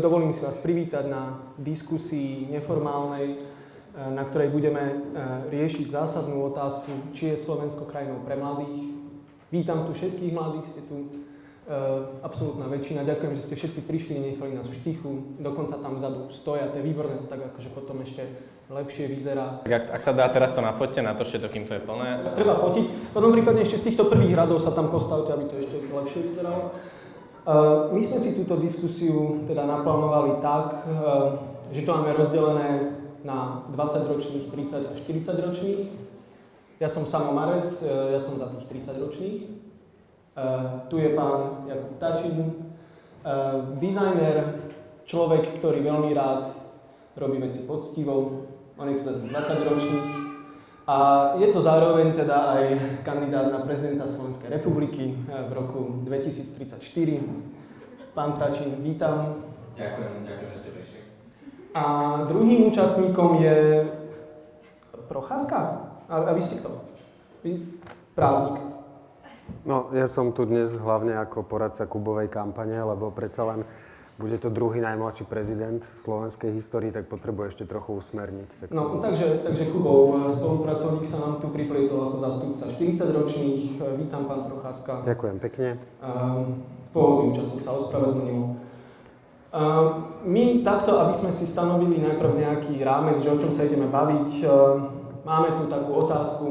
Dovolím si vás privítať na diskusii neformálnej, na ktorej budeme riešiť zásadnú otázku, či je Slovensko krajinou pre mladých. Vítam tu všetkých mladých, ste tu absolútna väčšina. Ďakujem, že ste všetci prišli, nechali nás v štichu. Dokonca tam vzadu stoja, to je výborné, to tak akože potom ešte lepšie vyzerá. Ak sa dá teraz to nafoťte, natočte to, kým to je plné. Treba fotiť. Potom prípadne ešte z týchto prvých radov sa tam postavte, aby to ešte lepšie vyzeralo. My sme si túto diskusiu teda naplánovali tak, že to máme rozdelené na 20-ročných, 30 a 40-ročných. Ja som Samo Marec, ja som za tých 30-ročných. Tu je pán Jakub Tačín, dizajner, človek, ktorý veľmi rád robí veci poctivo. On je tu za tých 20-ročných. A je to zároveň teda aj kandidát na prezidenta Slovenskej republiky v roku 2034. Pán Tačín, vítam. Ďakujem, že ste prišli. A druhým účastníkom je Procházka. A vy ste kto? Vy právnik. No, ja som tu dnes hlavne ako poradca Kubovej kampane, lebo predsa len bude to druhý najmladší prezident v slovenskej histórii, tak potrebuje ešte trochu usmerniť. Tak no, takže Kubov, spolupracovník sa nám tu priplietol ako zástupca 40-ročných. Vítam, pán Procházka. Ďakujem pekne. Pôvodný účastník sa ospravedlnil. My takto, aby sme si stanovili najprv nejaký rámec, že o čom sa ideme baviť, máme tu takú otázku,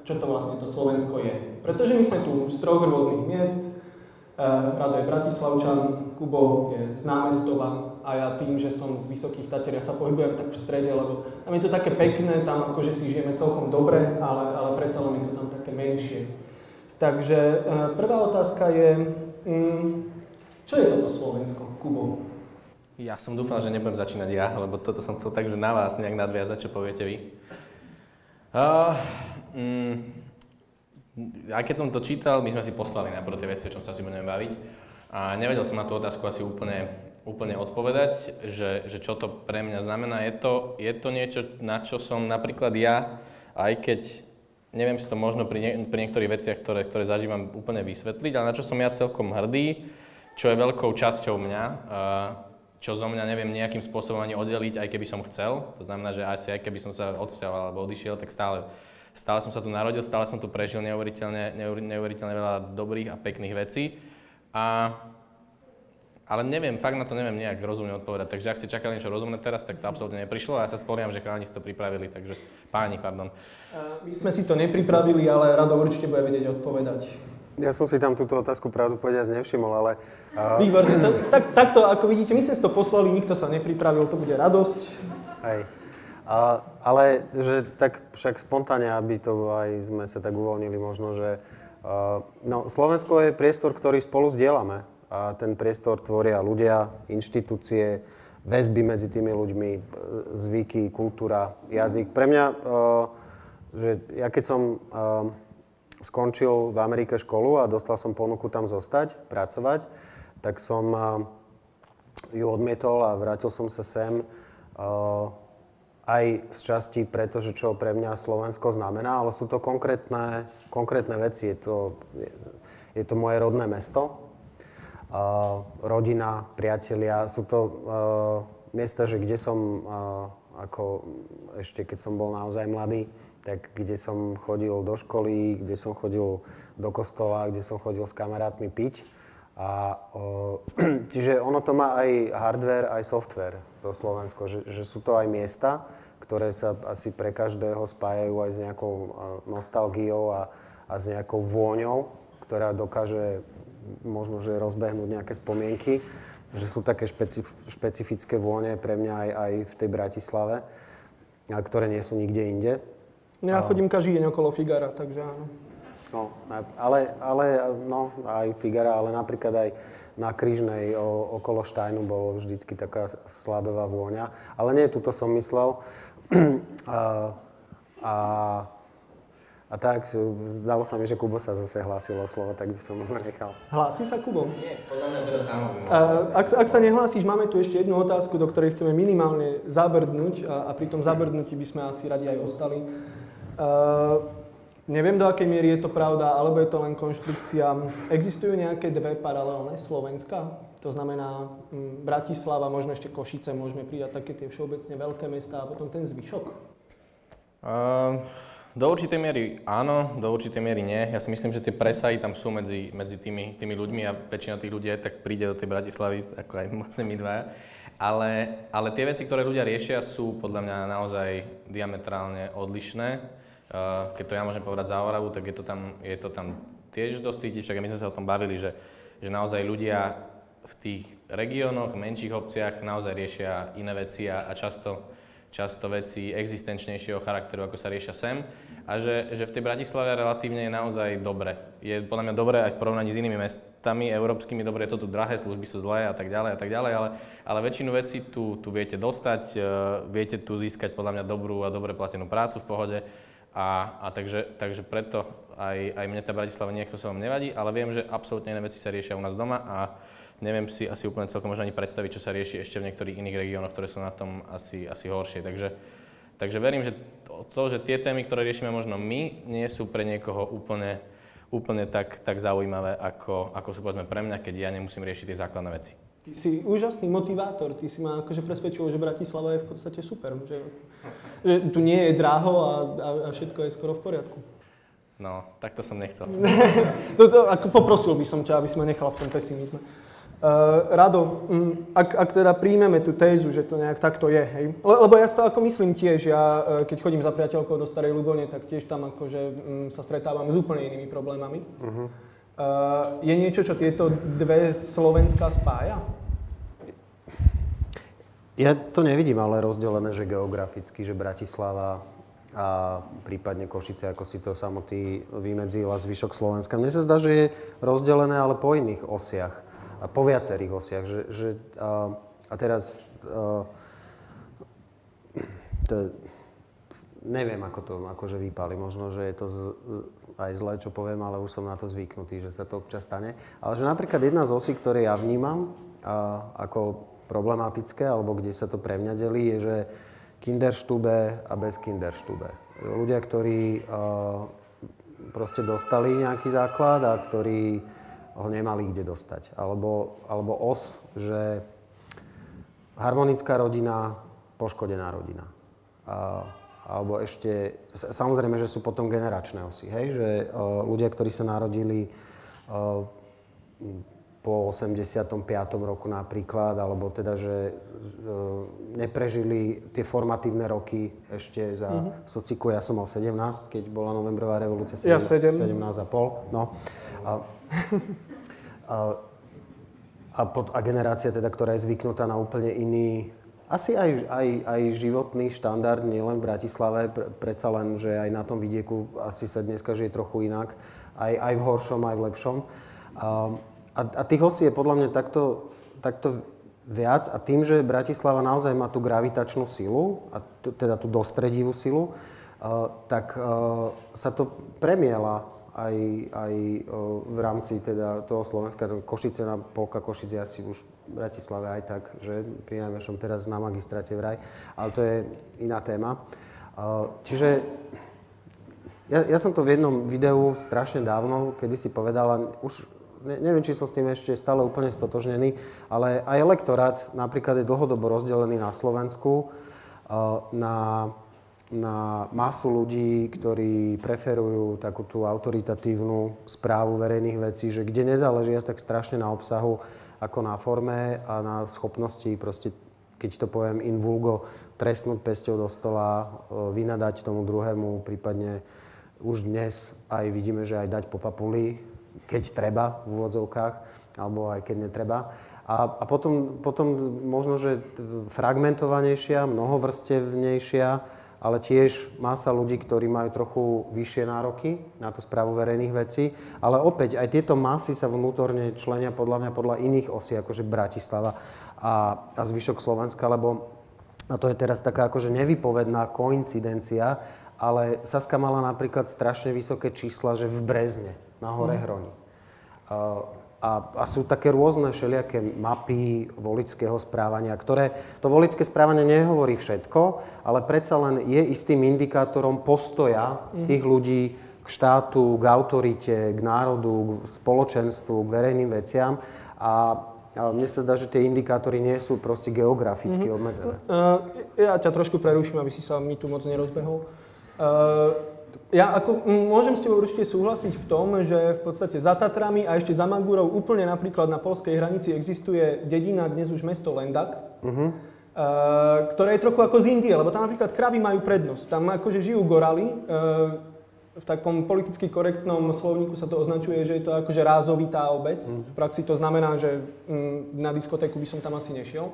čo to vlastne to Slovensko je. Pretože my sme tu z troch rôznych miest. Rado je Bratislavčan, Kubo je z námestova a ja tým, že som z Vysokých Tatier, ja sa pohybujem tak v strede, lebo tam je to také pekné, tam akože si žijeme celkom dobre, ale predsa len je to tam také menšie. Takže prvá otázka je, čo je toto Slovensko, Kubo? Ja som dúfal, že nebudem začínať ja, lebo toto som chcel tak, že na vás nejak nadviazať, čo poviete vy. Aj keď som to čítal, my sme si poslali najprv tie veci, o čom sa si budeme baviť. A nevedel som na tú otázku asi úplne odpovedať, že čo to pre mňa znamená. Je to niečo, na čo som napríklad ja, aj keď neviem si to možno pri niektorých veciach, ktoré zažívam, úplne vysvetliť, ale na čo som ja celkom hrdý, čo je veľkou časťou mňa, čo zo mňa neviem nejakým spôsobom ani oddeliť, aj keby som chcel. To znamená, že asi aj keby som sa odsťahoval alebo odišiel, tak stále som sa tu narodil, stále som tu prežil neuveriteľne veľa dobrých a pekných vecí. Ale fakt na to neviem nejak rozumne odpovedať. Takže ak ste čakali niečo rozumné teraz, tak to absolútne neprišlo a ja sa spolieham, že chalani si to pripravili, takže páni, pardon. My sme si to nepripravili, ale Rado určite bude vedieť odpovedať. Ja som si tam túto otázku pravdu povedať nevšimol, ale... Výborné, takto ako vidíte, my sme si to poslali, nikto sa nepripravil, to bude radosť. Hej. Ale že tak však spontánne, aby to aj sme sa tak uvoľnili možno, že Slovensko je priestor, ktorý spolu zdieľame. A ten priestor tvoria ľudia, inštitúcie, väzby medzi tými ľuďmi, zvyky, kultúra, jazyk. Pre mňa, že ja keď som skončil v Amerike školu a dostal som ponuku tam zostať, pracovať, tak som ju odmietol a vrátil som sa sem aj z časti preto, že čo pre mňa Slovensko znamená, ale sú to konkrétne veci. Je to moje rodné mesto, rodina, priatelia. Sú to miesta, že kde som, ako ešte keď som bol naozaj mladý, tak kde som chodil do školy, kde som chodil do kostola, kde som chodil s kamarátmi piť. Čiže ono to má aj hardware, aj software, to Slovensko, že sú to aj miesta, ktoré sa asi pre každého spájajú aj s nejakou nostalgiou a s nejakou vôňou, ktorá dokáže možno, že rozbehnúť nejaké spomienky, že sú také špecifické vône pre mňa aj v tej Bratislave, ktoré nie sú nikde inde. Ja chodím každý deň okolo Figara, takže áno. No, aj Figara, ale napríklad aj na Krížnej okolo Štajnu bolo vždycky taká sladová vôňa. Ale nie, tuto som myslel. A tak, zdalo sa mi, že Kubo sa zase hlásil o slovo, tak by som ho nechal. Hlási sa Kubo? Nie, podľa mňa teraz sám. Ak sa nehlásíš, máme tu ešte jednu otázku, do ktorej chceme minimálne zabrdnúť a pri tom zabrdnutí by sme asi radi aj ostali. Neviem, do akej miery je to pravda, alebo je to len konštrukcia. Existujú nejaké dve paralelné Slovenska? To znamená Bratislava, možno ešte Košice, môžeme pridať také tie všeobecne veľké mestá a potom ten zvyšok? Do určitej miery áno, do určitej miery nie. Ja si myslím, že tie presahy tam sú medzi tými ľuďmi a väčšina tých ľudí tak príde do tej Bratislavy, ako aj vlastne my dvaja. Ale tie veci, ktoré ľudia riešia, sú podľa mňa naozaj diametrálne odlišné. Keď to ja môžem povedať za Oravu, tak je to tam tiež dosť cítiť, však my sme sa o tom bavili, že naozaj ľudia v tých regiónoch, menších obciach naozaj riešia iné veci a často veci existenčnejšieho charakteru, ako sa riešia sem. A že v tej Bratislave relatívne je naozaj dobre. Je podľa mňa dobré aj v porovnaní s inými mestami európskymi, dobre je to tu drahé, služby sú zlé a tak ďalej, ale väčšinu vecí tu viete dostať, viete tu získať podľa mňa dobrú a dobre platenú prácu v pohode. A takže preto aj mne tá Bratislava nejakým spôsobom nevadí, ale viem, že absolútne iné veci sa riešia u nás doma a neviem si asi úplne celkom možno ani predstaviť, čo sa rieši ešte v niektorých iných regiónoch, ktoré sú na tom asi horšie. Takže verím, že že tie témy, ktoré riešime možno my, nie sú pre niekoho úplne tak zaujímavé, ako sú povedzme pre mňa, keď ja nemusím riešiť tie základné veci. Ty si úžasný motivátor, ty si ma akože presvedčil, že Bratislava je v podstate super, že tu nie je draho a všetko je skoro v poriadku. No, tak to som nechcel. Ako poprosil by som ťa, aby si ma nechal v tom pesimizme. Rado, ak teda príjmeme tú tézu, že to nejak takto je, hej? Lebo ja si to ako myslím tiež, ja keď chodím za priateľkou do Starej Ľubovne, tak tiež tam akože sa stretávam s úplne inými problémami. Je niečo, čo tieto dve Slovenská spája? Ja to nevidím ale rozdelené, že geograficky, že Bratislava a prípadne Košice, ako si to samotný vymedzil, a zvyšok Slovenska. Mne sa zdá, že je rozdelené, ale po iných osiach. A po viacerých osiach, a teraz neviem, ako to akože vypáli, možno, že je to aj zlé, čo poviem, ale už som na to zvyknutý, že sa to občas stane. Ale že napríklad jedna z osí, ktoré ja vnímam ako problematické, alebo kde sa to pre mňa delí, je, že Kinderstube a bez Kinderstube. Ľudia, ktorí proste dostali nejaký základ a ktorí ho nemali kde dostať. Alebo os, že harmonická rodina, poškodená rodina. Alebo ešte, samozrejme, že sú potom generačné osy, hej? Že ľudia, ktorí sa narodili po 85. roku napríklad, alebo teda, že neprežili tie formatívne roky ešte za sociku. Ja som mal 17, keď bola novembrová revolúcia. Ja 7. 17,5. No. A generácia, teda, ktorá je zvyknutá na úplne iný, asi aj životný štandard, nielen v Bratislave, predsa len, že aj na tom vidieku asi sa dneska žije trochu inak, aj v horšom, aj v lepšom. A tých osí je podľa mňa takto viac a tým, že Bratislava naozaj má tú gravitačnú silu, a teda tú dostredivú silu, tak sa to premiela aj v rámci teda toho Slovenska. Košice, polka Košice asi už v Bratislave aj tak, že pri najmenšom teraz na magistráte vraj, ale to je iná téma. Čiže ja som to v jednom videu strašne dávno, kedy si povedal, už neviem, či som s tým ešte stále úplne stotožnený, ale aj elektorát napríklad je dlhodobo rozdelený na Slovensku na masu ľudí, ktorí preferujú takú tú autoritatívnu správu verejných vecí, že kde nezáleží až tak strašne na obsahu, ako na forme a na schopnosti, proste, keď to poviem in vulgo, trestnúť pesťou do stola, vynadať tomu druhému, prípadne už dnes aj vidíme, že aj dať po papuli, keď treba, v úvodzovkách, alebo aj keď netreba. A potom možno, že fragmentovanejšia, mnohovrstevnejšia, ale tiež masa ľudí, ktorí majú trochu vyššie nároky na tú správu verejných vecí. Ale opäť, aj tieto masy sa vnútorne členia podľa iných osí, akože Bratislava a zvyšok Slovenska, lebo a to je teraz taká akože nevypovedná koincidencia, ale Saska mala napríklad strašne vysoké čísla, že v Brezne, na hore Hroni. A sú také rôzne všelijaké mapy voličského správania, ktoré to voličské správanie nehovorí všetko, ale predsa len je istým indikátorom postoja tých ľudí k štátu, k autorite, k národu, k spoločenstvu, k verejným veciam. A mne sa zdá, že tie indikátory nie sú proste geograficky obmedzené. Ja ťa trošku preruším, aby si sa mi tu moc nerozbehol. Môžem s tebou určite súhlasiť v tom, že v podstate za Tatrami a ešte za Magúrou úplne napríklad na poľskej hranici existuje dedina, dnes už mesto Lendak, ktoré je trochu ako z Indie, lebo tam napríklad kravy majú prednosť. Tam akože žijú gorali. V takom politicky korektnom slovníku sa to označuje, že je to akože rázovitá obec. V praxi to znamená, že na diskotéku by som tam asi nešiel.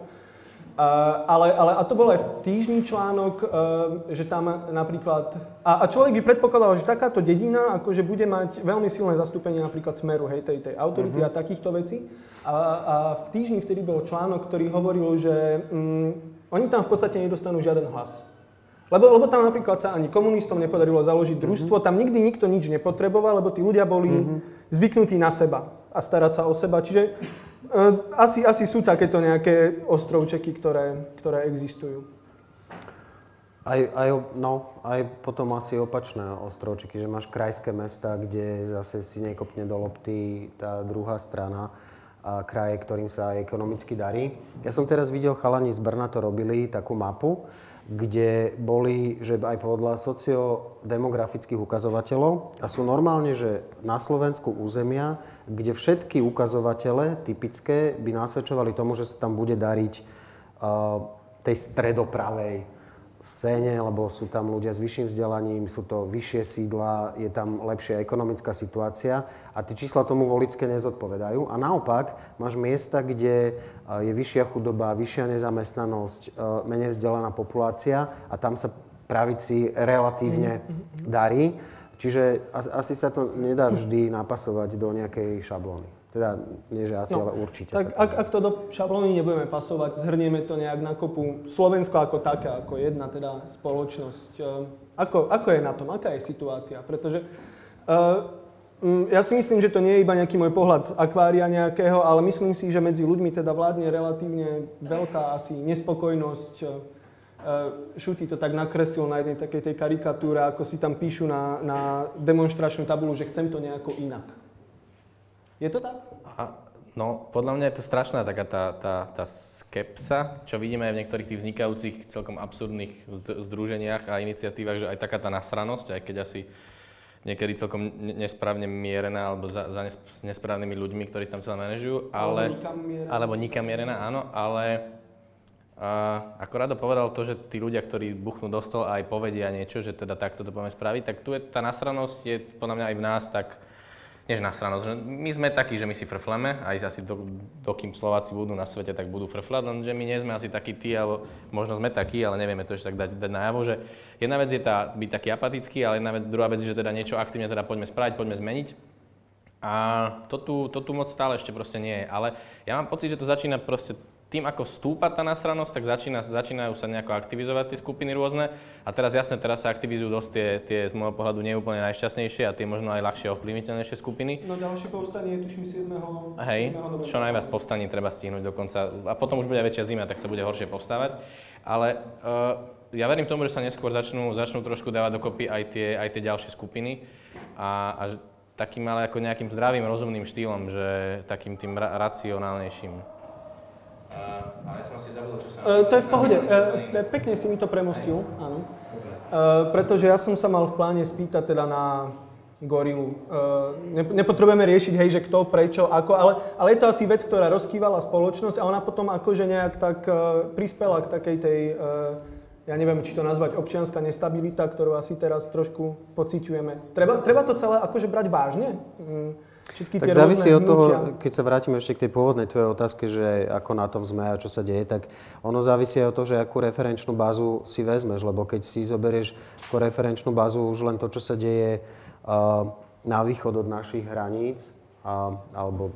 Ale to bol aj v týždni článok, že tam napríklad... A človek by predpokladal, že takáto dedina akože bude mať veľmi silné zastúpenie napríklad Smeru, hej, tej autority a takýchto vecí. A v týždni vtedy bol článok, ktorý hovoril, že oni tam v podstate nedostanú žiaden hlas. Lebo tam napríklad sa ani komunistom nepodarilo založiť družstvo, tam nikdy nikto nič nepotreboval, lebo tí ľudia boli zvyknutí na seba a starať sa o seba. Čiže asi sú takéto nejaké ostrovčeky, ktoré existujú. Aj potom asi opačné ostrovčeky, že máš krajské mesta, kde zase si nekopne do lopty tá druhá strana a kraje, ktorým sa aj ekonomicky darí. Ja som teraz videl, chalani z Brna to robili, takú mapu, kde boli, že aj podľa sociodemografických ukazovateľov a sú normálne, že na Slovensku územia, kde všetky ukazovatele typické by nasvedčovali tomu, že sa tam bude dariť tej stredopravej scéne, lebo sú tam ľudia s vyšším vzdelaním, sú to vyššie sídla, je tam lepšia ekonomická situácia a tie čísla tomu voličské nezodpovedajú. A naopak máš miesta, kde je vyššia chudoba, vyššia nezamestnanosť, menej vzdelaná populácia a tam sa pravici relatívne darí. Čiže asi sa to nedá vždy napasovať do nejakej šablóny. Teda nie, že asi, ale určite. Tak ak to do šablóny nebudeme pasovať, zhrnieme to nejak na kopu. Slovensko ako taká, ako jedna teda spoločnosť. Ako je na tom? Aká je situácia? Pretože ja si myslím, že to nie je iba nejaký môj pohľad z akvária nejakého, ale myslím si, že medzi ľuďmi teda vládne relatívne veľká asi nespokojnosť. Šuty to tak nakreslil na jednej takej tej karikatúre, ako si tam píšu na demonštračnú tabulu, že chcem to nejako inak. Je to tak? No, podľa mňa je to strašná taká tá skepsa, čo vidíme aj v niektorých tých vznikajúcich celkom absurdných združeniach a iniciatívach, že aj taká tá nasranosť, aj keď asi niekedy celkom nesprávne mierená alebo s nesprávnymi ľuďmi, ktorí tam celé manažujú, alebo nikam mierená, áno, ale ako Rado povedal to, že tí ľudia, ktorí buchnú do stola aj povedia niečo, že teda takto to poďme spraviť, tak tu je tá nasranosť, je podľa mňa aj v nás tak. Nie na stranosť, že my sme takí, že my si frfleme, aj asi dokým Slováci budú na svete, tak budú frflať, lenže my nie sme asi takí tí, alebo možno sme takí, ale nevieme to ešte tak dať najavo, že jedna vec je byť taký apatický, ale druhá vec je, že teda niečo aktívne teda poďme spraviť, poďme zmeniť. A to tu moc stále ešte proste nie je, ale ja mám pocit, že to začína proste tým, ako stúpa tá nasranosť, tak začínajú sa nejako aktivizovať tie skupiny rôzne. A teraz jasne, teraz sa aktivizujú dosť tie z môjho pohľadu neúplne najšťastnejšie a tie možno aj ľahšie ovplyvniteľnejšie skupiny. No ďalšie povstanie je tuším 7. Hej, čo najviac povstaní treba stihnúť dokonca. A potom už bude väčšia zima, tak sa bude horšie povstávať. Ale ja verím tomu, že sa neskôr začnú trošku dávať dokopy aj tie ďalšie skupiny. A takým ale ako nejakým zdravým, rozumným štýlom, že takým tým racionálnejším. Ale ja som si zabudol, čo sa... To je v pohode. Pekne si mi to premostil, áno. Pretože ja som sa mal v pláne spýtať teda na gorilu. Nepotrebujeme riešiť, hej, že kto, prečo, ako, ale je to asi vec, ktorá rozkývala spoločnosť a ona potom akože nejak tak prispela k takej tej, ja neviem, či to nazvať občianska nestabilita, ktorú asi teraz trošku pociťujeme. Treba to celé akože brať vážne? Tak závisí od toho, keď sa vrátime ešte k tej pôvodnej tvojej otázke, že ako na tom sme a čo sa deje, tak ono závisí aj od toho, že akú referenčnú bázu si vezmeš, lebo keď si zoberieš ako referenčnú bázu už len to, čo sa deje na východ od našich hraníc, alebo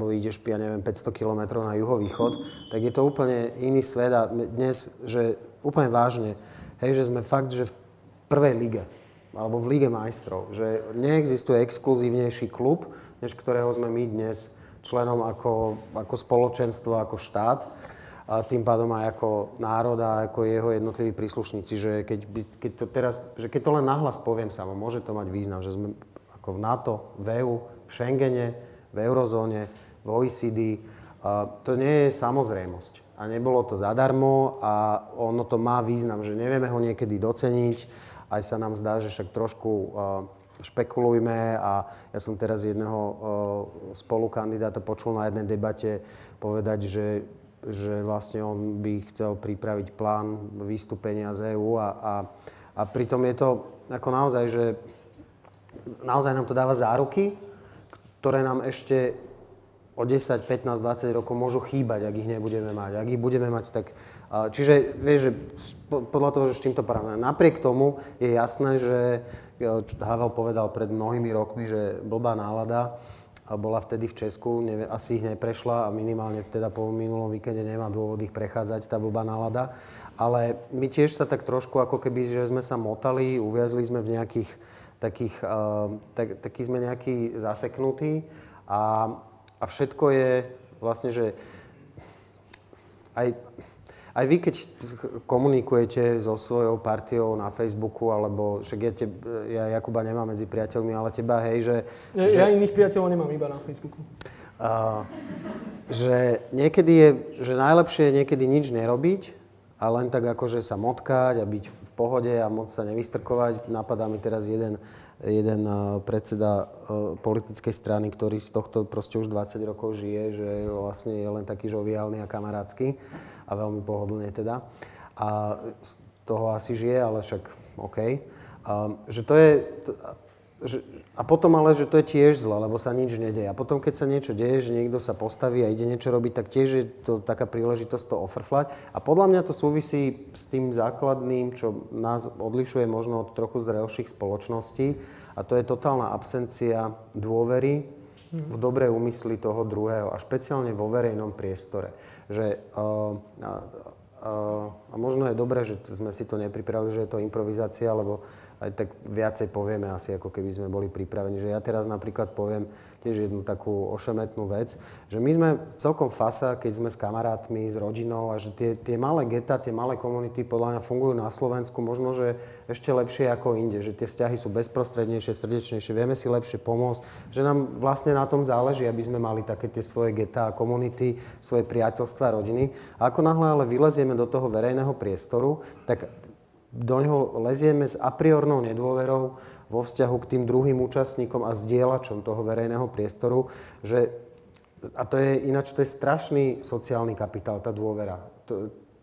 ideš, ja neviem, 500 km na juhovýchod, tak je to úplne iný svet a dnes, že úplne vážne, hej, že sme fakt, že v prvej lige, alebo v Líge majstrov, že neexistuje exkluzívnejší klub, než ktorého sme my dnes členom ako spoločenstvo, ako štát, a tým pádom aj ako národ a ako jeho jednotliví príslušníci, že keď to len nahlas poviem samo, môže to mať význam, že sme ako v NATO, v EU, v Schengene, v eurozóne, v OECD, to nie je samozrejmosť. A nebolo to zadarmo a ono to má význam, že nevieme ho niekedy doceniť. Aj sa nám zdá, že však trošku špekulujme a ja som teraz jedného spolukandidáta počul na jednej debate povedať, že vlastne on by chcel pripraviť plán vystúpenia z EÚ a pritom je to ako naozaj, že naozaj nám to dáva záruky, ktoré nám ešte o 10, 15, 20 rokov môžu chýbať, ak ich nebudeme mať. Ak ich budeme mať, tak... Čiže, vieš, že podľa toho, že s čím to paráme. Napriek tomu je jasné, že Havel povedal pred mnohými rokmi, že blbá nálada bola vtedy v Česku, asi ich neprešla a minimálne teda po minulom víkende nemá dôvod ich prechádzať, tá blbá nálada. Ale my tiež sa tak trošku, ako keby, že sme sa motali, uviazli sme v nejakých taký sme nejaký zaseknutí a všetko je vlastne, že aj vy, keď komunikujete so svojou partiou na Facebooku, alebo však ja Jakuba nemám medzi priateľmi, ale teba, hej, že... Ja iných priateľov nemám iba na Facebooku. Že niekedy je, že najlepšie je niekedy nič nerobiť a len tak akože sa motkať a byť v pohode a moc sa nevystrkovať. Napadá mi teraz jeden predseda politickej strany, ktorý z tohto proste už 20 rokov žije, že vlastne je len taký žoviálny a kamarátsky a veľmi pohodlne teda. A z toho asi žije, ale však OK. Že to je... A potom ale, že to je tiež zle, lebo sa nič nedeje. A potom, keď sa niečo deje, že niekto sa postaví a ide niečo robiť, tak tiež je to taká príležitosť to ofrflať. A podľa mňa to súvisí s tým základným, čo nás odlišuje možno od trochu zrelších spoločností. A to je totálna absencia dôvery v dobré úmysly toho druhého. A špeciálne vo verejnom priestore. Že, a možno je dobré, že sme si to nepripravili, že je to improvizácia, lebo aj tak viacej povieme asi, ako keby sme boli pripravení. Že ja teraz napríklad poviem tiež jednu takú ošemetnú vec, že my sme celkom fasa, keď sme s kamarátmi, s rodinou a že tie malé geta, tie malé komunity podľa mňa fungujú na Slovensku možno, že ešte lepšie ako inde, že tie vzťahy sú bezprostrednejšie, srdečnejšie, vieme si lepšie pomôcť, že nám vlastne na tom záleží, aby sme mali také tie svoje geta a komunity, svoje priateľstvá, rodiny. A ako náhle ale vylezieme do toho verejného priestoru, tak do ňoho lezieme s a priornou nedôverou vo vzťahu k tým druhým účastníkom a zdieľačom toho verejného priestoru, a to je strašný sociálny kapitál, tá dôvera.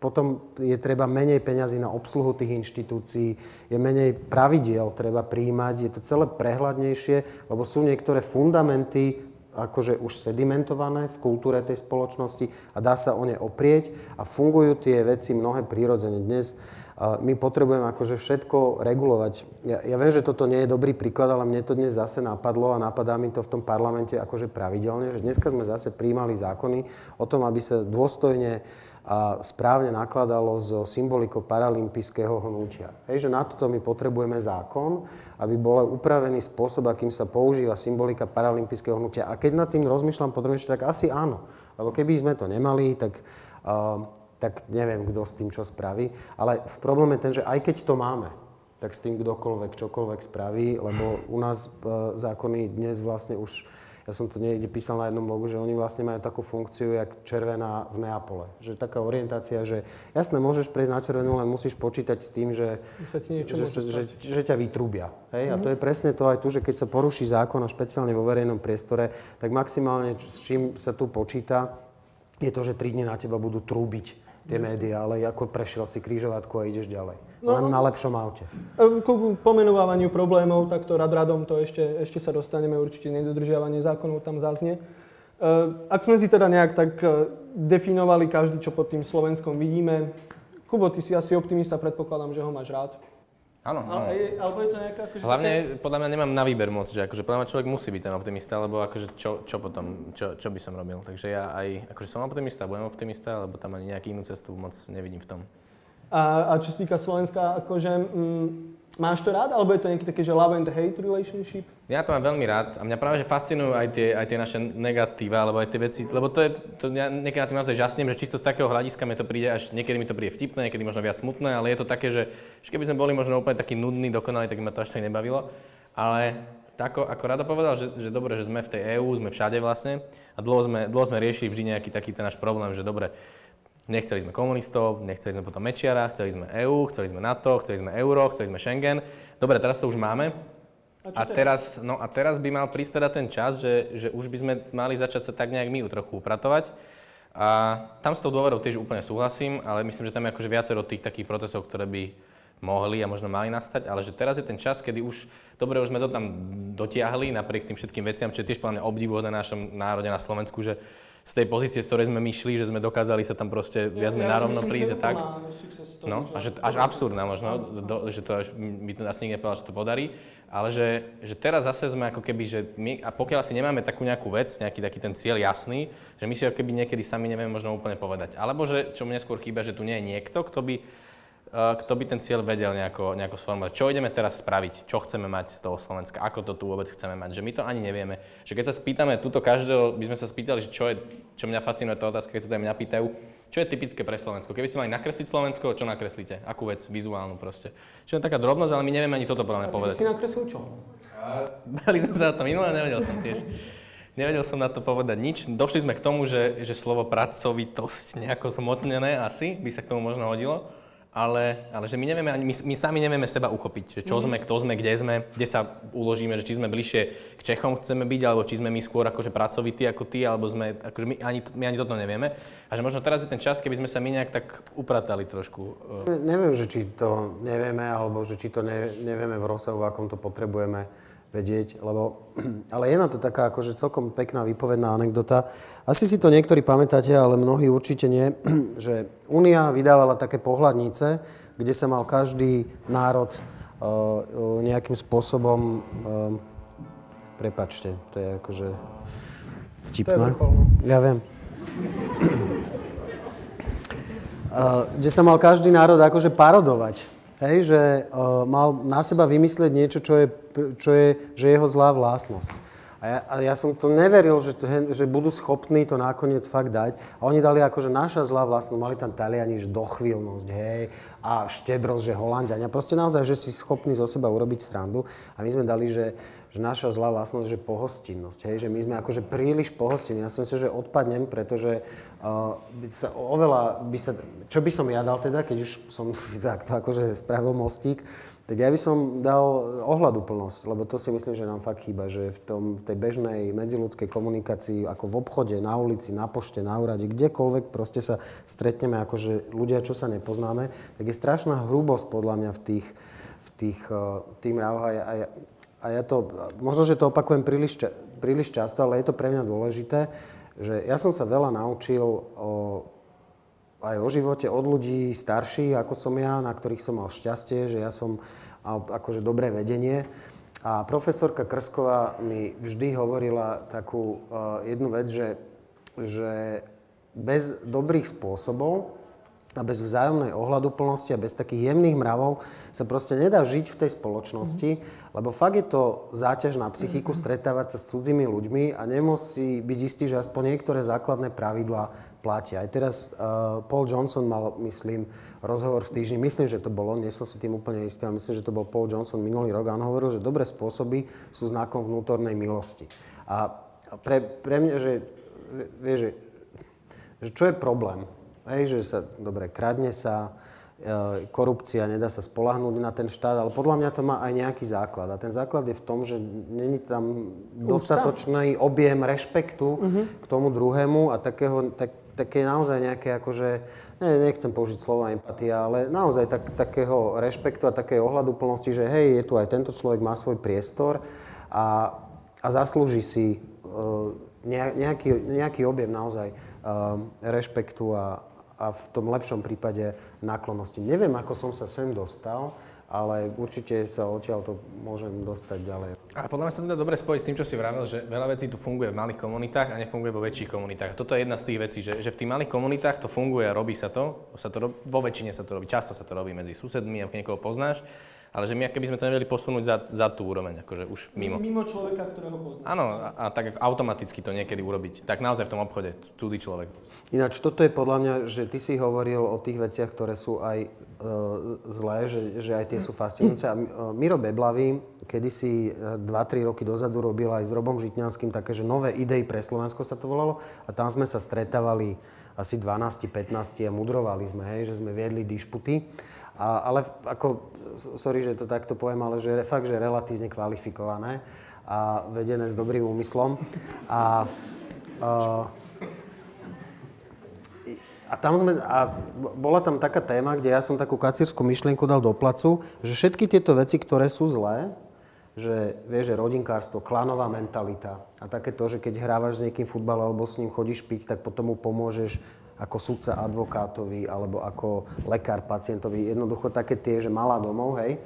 Potom je treba menej peňazí na obsluhu tých inštitúcií, je menej pravidiel treba prijímať, je to celé prehľadnejšie, lebo sú niektoré fundamenty akože už sedimentované v kultúre tej spoločnosti a dá sa o ne oprieť a fungujú tie veci mnohé prirodzene. Dnes my potrebujeme akože všetko regulovať. Ja viem, že toto nie je dobrý príklad, ale mne to dnes zase napadlo a napadá mi to v tom parlamente akože pravidelne, že dneska sme zase prijímali zákony o tom, aby sa dôstojne a správne nakladalo so symbolikou paralympijského hnutia. Hej, že na toto my potrebujeme zákon, aby bol upravený spôsob, akým sa používa symbolika paralympijského hnutia. A keď nad tým rozmýšľam podrobnejšie, tak asi áno. Lebo keby sme to nemali, tak neviem, kto s tým čo spraví. Ale problém je ten, že aj keď to máme, tak s tým kdokoľvek, čokoľvek spraví, lebo u nás zákony dnes vlastne už, ja som to niekde písal na jednom blogu, že oni vlastne majú takú funkciu, jak červená v Neapole. Že taká orientácia, že jasné, môžeš prejsť na červenú, len musíš počítať s tým, že ťa vytrubia. Hej? A to je presne to aj tu, že keď sa poruší zákon a špeciálne vo verejnom priestore, tak maximálne s čím sa tu počíta, je to, že 3 dni na teba budú trúbiť tie médiá, ale ako prešiel si križovatku a ideš ďalej. Len na lepšom aute. Ku pomenovávaniu problémov, takto radom to ešte sa dostaneme, určite nedodržiavanie zákonov tam zaznie. Ak sme si teda nejak tak definovali každý, čo pod tým Slovenskom vidíme, Kubo, ty si asi optimista, predpokladám, že ho máš rád. Áno. Alebo je to nejaká akože... Hlavne, podľa mňa nemám na výber moc, že akože podľa mňa človek musí byť ten optimista, lebo akože čo potom, čo by som robil. Takže ja aj akože som optimista, budem optimista, lebo tam ani nejakú inú cestu moc nevidím v tom. A čo sa týka Slovenska, akože máš to rád, alebo je to nejaký taký, že love and hate relationship? Ja to mám veľmi rád a mňa práve že fascinujú aj tie naše negatíva, alebo aj tie veci, lebo ja niekedy na tým naozaj žasnem, že čisto z takého hľadiska mi to príde niekedy mi to príde vtipné, niekedy možno viac smutné, ale je to také, že keby sme boli možno úplne taký nudní, dokonalí, tak ma to až tak nebavilo. Ale tak ako Rado povedal, že dobre, že sme v tej EÚ, sme všade vlastne a dlho sme riešili vždy nejaký taký ten náš problém, že dobre, nechceli sme komunistov, nechceli sme potom Mečiara, chceli sme EÚ, chceli sme NATO, chceli sme euro, chceli sme Schengen. Dobre, teraz to už máme. A teraz by mal prísť teda ten čas, že už by sme mali začať sa tak nejak my trochu upratovať. A tam s tou dôverou tiež úplne súhlasím, ale myslím, že tam je akože viacero tých takých procesov, ktoré by mohli a možno mali nastať, ale že teraz je ten čas, kedy už sme to tam dotiahli napriek tým všetkým veciam, čo je tiež podľa mňa obdivuhodné na našom národe na Slovensku, že z tej pozície, z ktorej sme my šli, že sme dokázali sa tam proste viac nárovno prísť a tak. No, až absurdná možno, že to až, by to asi nikto nepovedal, že to podarí, ale že teraz zase sme ako keby, že my, a pokiaľ asi nemáme takú nejakú vec, nejaký taký ten cieľ jasný, že my si ako keby niekedy sami nevieme možno úplne povedať. Alebo že, čo mne skôr chýba, že tu nie je niekto, kto by ten cieľ vedel nejako sformulovať. Čo ideme teraz spraviť? Čo chceme mať z toho Slovenska? Ako to tu vôbec chceme mať? Že my to ani nevieme. Že keď sa spýtame tuto každého, by sme sa spýtali, že čo mňa fascinuje tá otázka, keď sa to mňa pýtajú, čo je typické pre Slovensko? Keby ste mali nakresliť Slovensko, čo nakreslíte? Akú vec? Vizuálnu proste. Čo je taká drobnosť, ale my nevieme ani toto podľa mňa povedať. A ty si nakreslil čo? Bali sme sa na to minulé, nevedel som tiež. Nevedel som na to povedať nič. Došli sme k tomu, že slovo pracovitosť nejako zmotnené asi, by sa k tomu možno hodilo. Ale že my nevieme, my sami nevieme seba uchopiť, že čo sme, kto sme, kde sa uložíme, že či sme bližšie k Čechom chceme byť, alebo či sme my skôr akože pracovití ako tí, alebo sme, akože my ani toto nevieme. A že možno teraz je ten čas, keby sme sa my nejak tak upratali trošku. Neviem, že či to nevieme, alebo že či to nevieme v rozsahu, v akom to potrebujeme vedieť, ale je na to taká akože celkom pekná výpovedná anekdota. Asi si to niektorí pamätáte, ale mnohí určite nie, že Únia vydávala také pohľadnice, kde sa mal každý národ nejakým spôsobom, prepáčte, to je akože vtipné. Ja viem. Kde sa mal každý národ akože parodovať. Hej, že mal na seba vymyslieť niečo, čo je že jeho zlá vlastnosť. A ja som to neveril, že budú schopní to nakoniec fakt dať. A oni dali akože naša zlá vlastnosť, mali tam Taliani, že dochvíľnosť, hej, a štedrosť, že Holanďania. Proste naozaj, že si schopní zo seba urobiť srandu. A my sme dali, že naša zlá vlastnosť, že pohostinnosť, hej, že my sme akože príliš pohostinní. Ja som si, že odpadnem, pretože čo by som ja dal teda, keď už som si takto akože spravil mostík, tak ja by som dal ohľaduplnosť, lebo to si myslím, že nám fakt chýba, že v tej bežnej medziľudskej komunikácii, ako v obchode, na ulici, na pošte, na úrade, kdekoľvek proste sa stretneme, akože ľudia, čo sa nepoznáme, tak je strašná hrubosť podľa mňa v tých mravoch a ja to, možno, že to opakujem príliš často, ale je to pre mňa dôležité, že ja som sa veľa naučil aj o živote od ľudí starších, ako som ja, na ktorých som mal šťastie, že ja som mal akože dobré vedenie. A profesorka Krsková mi vždy hovorila takú jednu vec, že bez dobrých spôsobov a bez vzájomnej ohľaduplnosti a bez takých jemných mravov sa proste nedá žiť v tej spoločnosti, lebo fakt je to záťaž na psychiku stretávať sa s cudzými ľuďmi a nemusí byť istý, že aspoň niektoré základné pravidlá platia. Aj teraz Paul Johnson mal, myslím, rozhovor v týždni, myslím, že to bolo, nie som si tým úplne istý, ale myslím, že to bol Paul Johnson minulý rok a on hovoril, že dobré spôsoby sú znakom vnútornej milosti. A pre mňa, že čo je problém? Hej, že sa, dobre, kradne sa, korupcia, nedá sa spoľahnúť na ten štát, ale podľa mňa to má aj nejaký základ. A ten základ je v tom, že není tam dostatočný objem rešpektu k tomu druhému a také naozaj nejaké, akože, nechcem použiť slovo empatia, ale naozaj takého rešpektu a takej ohľaduplnosti, že hej, je tu aj tento človek, má svoj priestor a zaslúži si nejaký objem naozaj rešpektu a v tom lepšom prípade náklonnosti. Neviem, ako som sa sem dostal, ale určite sa odtiaľ to môžem dostať ďalej. A podľa mňa sa teda dobre spojiť s tým, čo si vravel, že veľa vecí tu funguje v malých komunitách a nefunguje vo väčších komunitách. Toto je jedna z tých vecí, že v tých malých komunitách to funguje a robí sa to vo väčšine sa to robí, často sa to robí medzi susedmi, ak niekoho poznáš. Ale že my, keby sme to nevedeli posunúť za tú úroveň, akože už mimo. Mimo človeka, ktorého poznáš. Áno, a tak automaticky to niekedy urobiť. Tak naozaj v tom obchode, cudzí človek. Ináč, toto je podľa mňa, že ty si hovoril o tých veciach, ktoré sú aj zlé, že aj tie sú fascinujúce. A Miro Beblavý kedysi 2-3 roky dozadu robil aj s Robom Žitňanským také, že nové idei pre Slovensko sa to volalo. A tam sme sa stretávali asi 12-15 a mudrovali sme, hej, že sme viedli dišputy. Ale ako, sorry, že to takto poviem, ale že fakt, že relatívne kvalifikované a vedené s dobrým úmyslom. A bola tam taká téma, kde ja som takú kacírskú myšlienku dal do placu, že všetky tieto veci, ktoré sú zlé, že vieš, že rodinkárstvo, klanová mentalita a také to, že keď hrávaš s niekým futbal alebo s ním chodíš piť, tak potom mu pomôžeš ako sudca advokátovi alebo ako lekár pacientovi. Jednoducho také tie, že malá domov, hej,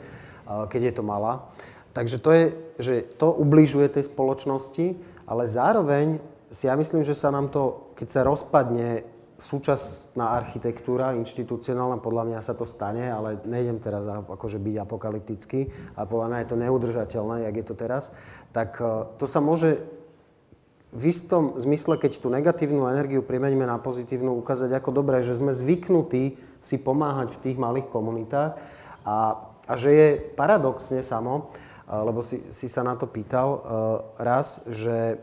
keď je to malá. Takže to je, že to ubližuje tej spoločnosti, ale zároveň si ja myslím, že sa nám to, keď sa rozpadne súčasná architektúra inštitucionálna, podľa mňa sa to stane, ale nejdem teraz akože byť apokalyptický a podľa mňa je to neudržateľné, jak je to teraz, tak to sa môže v istom zmysle, keď tú negatívnu energiu primeňme na pozitívnu, ukázať ako dobré, že sme zvyknutí si pomáhať v tých malých komunitách a že je paradoxne samo, lebo si sa na to pýtal raz, že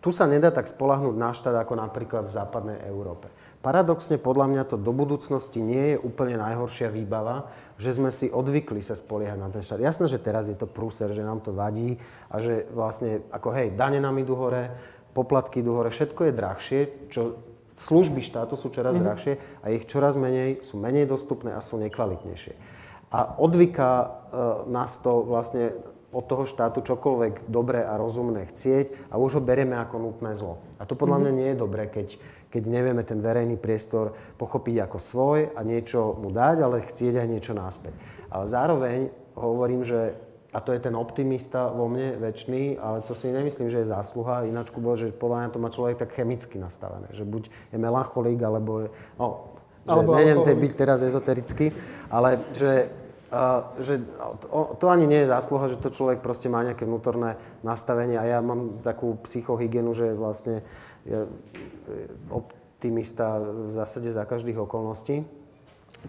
tu sa nedá tak spoľahnúť na štát ako napríklad v západnej Európe. Paradoxne podľa mňa to do budúcnosti nie je úplne najhoršia výbava, že sme si odvykli sa spoliehať na ten štát. Jasné, že teraz je to prúser, že nám to vadí a že vlastne ako hej, dane nám idú hore, poplatky idú hore, všetko je drahšie, čo služby štátu sú čoraz drahšie a ich čoraz menej, sú menej dostupné a sú nekvalitnejšie. A odvyká nás to vlastne od toho štátu čokoľvek dobré a rozumné chcieť a už ho berieme ako nutné zlo. A to podľa mňa nie je dobré, keď nevieme ten verejný priestor pochopiť ako svoj a niečo mu dať, ale chcieť aj niečo naspäť. Ale zároveň hovorím, že, a to je ten optimista vo mne večný, ale to si nemyslím, že je zásluha, ináč Kubo, že podľa mňa to má človek tak chemicky nastavené, že buď je melancholik, alebo je, nejdem byť teraz ezoterický, ale že to ani nie je zásluha, že to človek proste má nejaké vnútorné nastavenie a ja mám takú psychohygienu, že vlastne je optimista v zásade za každých okolností,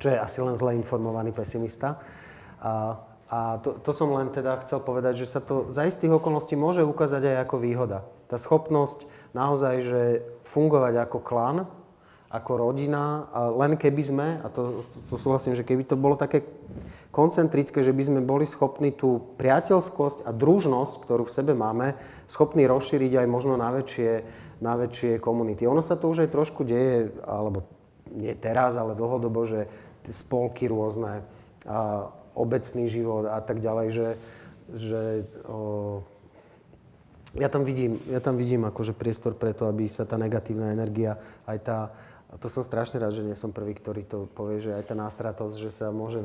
čo je asi len zle informovaný pesimista. A to som len teda chcel povedať, že sa to za istých okolností môže ukázať aj ako výhoda. Tá schopnosť naozaj, že fungovať ako klan, ako rodina, a len keby sme, a to súhlasím, že keby to bolo také koncentrické, že by sme boli schopní tú priateľskosť a družnosť, ktorú v sebe máme, schopní rozšíriť aj možno na väčšie komunity. Ono sa to už aj trošku deje, alebo nie teraz, ale dlhodobo, že spolky rôzne, a obecný život a tak ďalej, ja tam vidím akože priestor preto, aby sa tá negatívna energia, aj tá. A to som strašne rád, že nie som prvý, ktorý to povie, že aj tá násratosť, že sa môže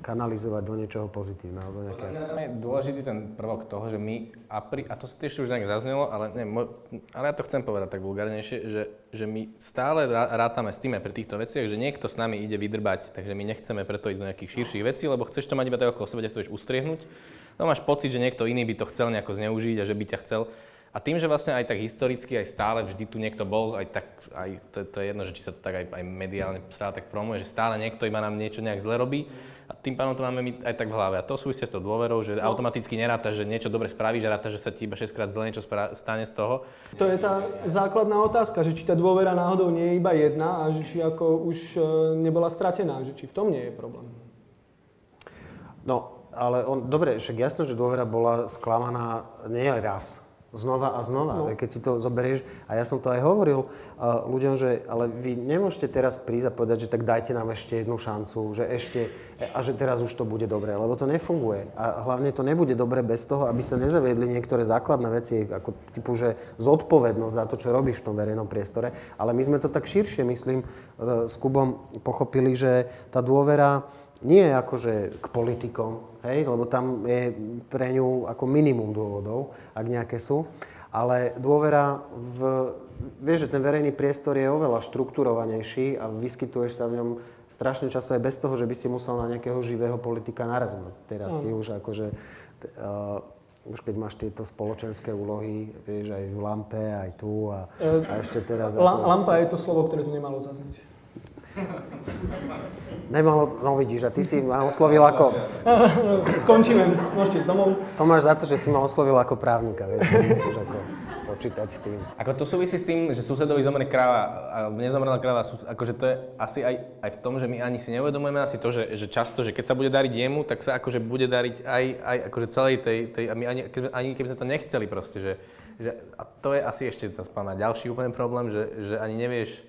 kanalizovať do niečoho pozitívneho. Je dôležitý ten prvok toho, že my, a to tiež už nejak zaznelo, ale ja to chcem povedať tak vulgárnejšie, že my stále rátame s tým aj pri týchto veciach, že niekto s nami ide vydrbať, takže my nechceme preto ísť do nejakých širších vecí, lebo chceš to mať iba tak okolo seba, kde chceš ustriehnúť. No máš pocit, že niekto iný by to chcel nejako zneužiť a že by ťa chcel. A tým, že vlastne aj tak historicky, aj stále vždy tu niekto bol, aj tak, aj to je jedno, že či sa to tak aj mediálne stále tak promuje, že stále niekto iba nám niečo nejak zle robí a tým pádom to máme my aj tak v hlave. A to súvisí s tou dôverou, že automaticky neráta, že niečo dobre spravíš, že ráta, že sa ti iba 6-krát zle niečo stane z toho. To je tá základná otázka, že či tá dôvera náhodou nie je iba jedna a že či ako už nebola stratená, že či v tom nie je problém. No, ale dobre, však jasno, že dôvera bola sklamaná nie raz. Znova a znova, keď si to zoberieš. A ja som to aj hovoril ľuďom, že ale vy nemôžete teraz prísť a povedať, že tak dajte nám ešte jednu šancu, že teraz už to bude dobré, lebo to nefunguje. A hlavne to nebude dobré bez toho, aby sa nezaviedli niektoré základné veci, ako typu, že zodpovednosť za to, čo robíš v tom verejnom priestore. Ale my sme to tak širšie, myslím, s Kubom pochopili, že tá dôvera nie je akože k politikom, hej, lebo tam je pre ňu ako minimum dôvodov, ak nejaké sú, ale dôvera vieš, že ten verejný priestor je oveľa štrukturovanejší a vyskytuješ sa v ňom strašne často aj bez toho, že by si musel na nejakého živého politika naraziť. Teraz ty už akože, už keď máš tieto spoločenské úlohy, vieš, aj v Lampe, aj tu a ešte teraz... Lampa je to slovo, ktoré tu nemalo zazniť. Nemalo, no vidíš, a ty si ma oslovil ako... Končíme, môžete ísť domov. To máš za to, že si ma oslovil ako právnika, vieš, musíš ako počítať s tým. Ako to súvisí s tým, že susedovi zomrie kráva a nezomrela kráva, akože to je asi aj v tom, že my ani si neuvedomujeme asi to, že často, že keď sa bude dariť jemu, tak sa akože bude dariť aj akože celej tej a my ani keby sme to nechceli proste, že a to je asi ešte zase ďalší úplný problém, že ani nevieš,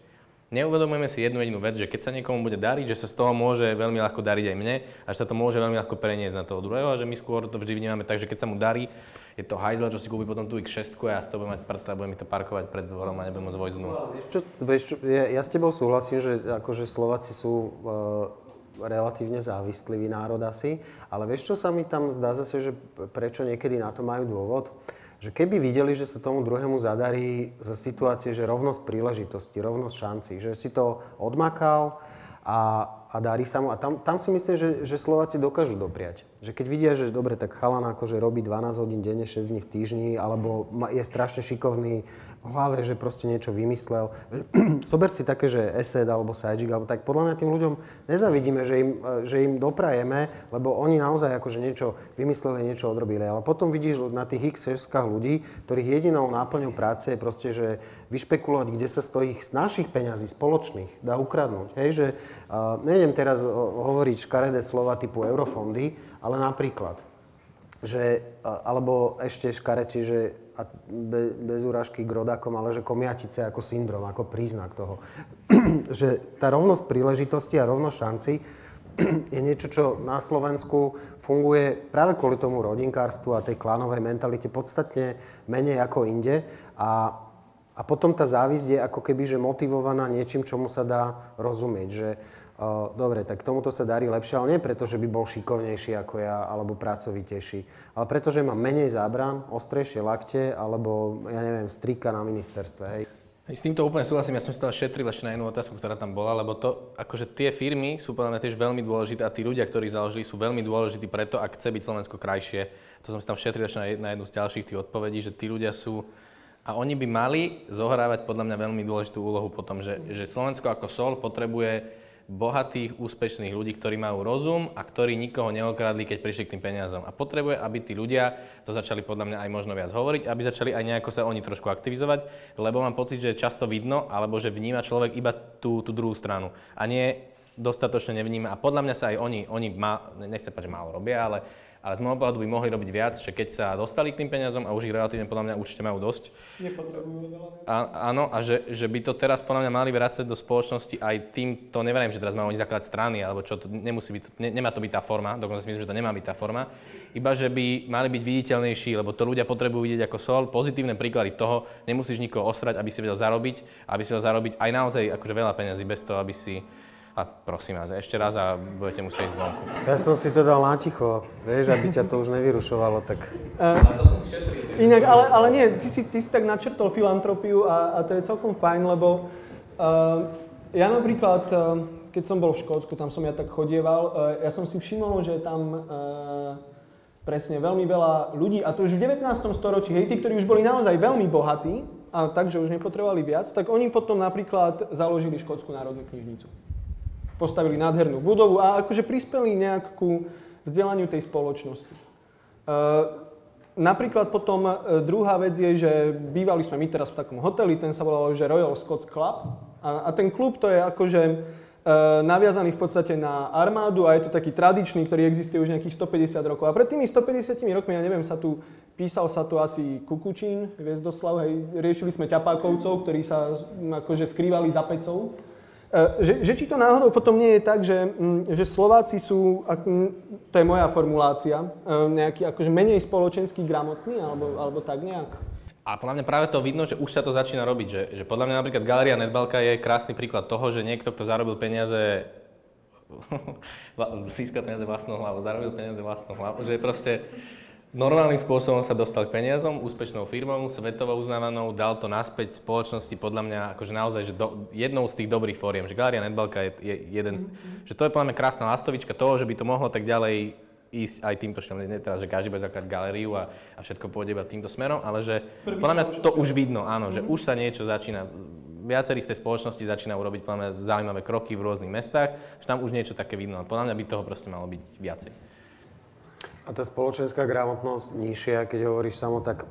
neuvedomujeme si jednu jedinú vec, že keď sa niekomu bude dariť, že sa z toho môže veľmi ľahko dariť aj mne a že sa to môže veľmi ľahko preniesť na toho druhého a že my skôr to vždy vnímame tak, že keď sa mu darí, je to hajzel, čo si kúpi potom tú X6 a ja z toho budem mať prd a budem mi to parkovať pred dvorom a nebudem môcť vojsť dnu. Vieš čo, ja s tebou súhlasím, že akože Slováci sú relatívne závistlivý národ asi, ale vieš čo sa mi tam zdá zase, že prečo niekedy na to majú dôvod? Že keby videli, že sa tomu druhému zadarí za situácie, že rovnosť príležitosti, rovnosť šancí, že si to odmakal a darí sa mu. A tam si myslím, že Slováci dokážu dopriať. Že keď vidia, že dobre, tak chalan akože robí 12 hodín denne, 6 dní v týždni, alebo je strašne šikovný v hlave, že proste niečo vymyslel. Zober si také, že Esed alebo Sajčík, alebo tak podľa mňa tým ľuďom nezavidíme, že im doprajeme, lebo oni naozaj akože niečo vymysleli, niečo odrobili. Ale potom vidíš na tých x-6 ľudí, ktorých jedinou náplňou práce je proste, že vyšpekulovať, kde sa z našich peňazí spoločných dá ukradnúť. Hej, že nejdem teraz hovoriť škaredé slova typu eurofondy, ale napríklad, že, alebo ešte škarečí, že bez urážky k rodákom, ale že komiatice ako syndrom, ako príznak toho. Že tá rovnosť príležitosti a rovnosť šanci je niečo, čo na Slovensku funguje práve kvôli tomu rodinkárstvu a tej klanovej mentalite podstatne menej ako inde. A potom tá závisť je ako keby že motivovaná niečím, čomu sa dá rozumieť. Že dobre, tak tomuto sa darí lepšie, ale nie preto, že by bol šikovnejší ako ja, alebo pracovitejší, ale preto, že má menej zábran, ostrejšie lakte, alebo, ja neviem, strika na ministerstve, hej. S týmto úplne súhlasím, ja som si teda šetril ešte na jednu otázku, ktorá tam bola, lebo to, akože tie firmy sú podľa mňa tiež veľmi dôležité a tí ľudia, ktorí založili, sú veľmi dôležití preto, ak chce byť Slovensko krajšie. To som si tam šetril ešte na jednu z ďalších tých odpovedí, že tí ľudia sú a oni by mali zohrávať podľa mňa veľmi dôležitú úlohu potom, že Slovensko ako sol potrebuje bohatých, úspešných ľudí, ktorí majú rozum a ktorí nikoho neokradli, keď prišli k tým peniazom. A potrebuje, aby tí ľudia to začali podľa mňa aj možno viac hovoriť, aby začali aj nejako sa oni trošku aktivizovať, lebo mám pocit, že je často vidno, alebo že vníma človek iba tú druhú stranu a nie dostatočne nevníma. A podľa mňa sa aj oni nechcem povedať, že málo robia, ale z môjho pohľadu by mohli robiť viac, že keď sa dostali k tým peniazom a už ich relatívne podľa mňa určite majú dosť. Nepotrebujú veľa. Áno, a že by to teraz podľa mňa mali vrácať do spoločnosti aj tým, to neverím, že teraz majú oni zakladať strany, alebo čo, to nemusí byť, nemá to byť tá forma, dokonca si myslím, že to nemá byť tá forma, iba že by mali byť viditeľnejší, lebo to ľudia potrebujú vidieť ako sol, pozitívne príklady toho, nemusíš nikoho osrať, aby si vedel zarobiť, aj naozaj akože veľa peňazí bez toho, aby si. A prosím vás, ešte raz a budete musieť ísť vonku. Ja som si to dal na ticho, vieš, aby ťa to už nevyrušovalo, tak... Inak, ale nie, ty si tak načrtol filantropiu a to je celkom fajn, lebo ja napríklad, keď som bol v Škótsku, tam som ja tak chodieval, ja som si všimol, že tam presne veľmi veľa ľudí, a to už v 19. storočí, hej, tí, ktorí už boli naozaj veľmi bohatí, a takže už nepotrebovali viac, tak oni potom napríklad založili Škótsku národnú knižnicu. Postavili nádhernú budovu a akože prispeli nejakú vzdelaniu tej spoločnosti. Napríklad potom druhá vec je, že bývali sme my teraz v takom hoteli, ten sa volal že Royal Scots Club a ten klub to je akože naviazaný v podstate na armádu a je to taký tradičný, ktorý existuje už nejakých 150 rokov. A pred tými 150 rokmi, ja neviem, písal sa tu asi Kukučín, Hviezdoslav, hej, riešili sme ťapákovcov, ktorí sa akože skrývali za pecou. Že či to náhodou potom nie je tak, že Slováci sú, to je moja formulácia, nejaký akože menej spoločensky gramotní, alebo tak nejak? A podľa mňa práve to vidno, že už sa to začína robiť, že podľa mňa napríklad Galéria Nedbalka je krásny príklad toho, že niekto, kto zarobil peniaze, získal peniaze vlastnou hlavou, zarobil peniaze vlastnou hlavou, že proste normálnym spôsobom sa dostal k peniazom, úspešnou firmou, svetovo uznávanou, dal to naspäť spoločnosti, podľa mňa akože naozaj, že jednou z tých dobrých fóriem, že Galéria Nedbalka je jeden že to je podľa mňa krásna lastovička toho, že by to mohlo tak ďalej ísť aj týmto štýlom, nie teraz, že každý bude zakladať galériu a všetko pôjde iba týmto smerom, ale že podľa mňa to už vidno, áno, že už sa niečo začína viacerí z tej spoločnosti začínajú robiť podľa mňa zaujímavé kroky v rôznych mestách, že tam už niečo také vidno. Podľa mňa by toho proste malo byť viacej. A tá spoločenská gramotnosť nižšia, keď hovoríš samo, tak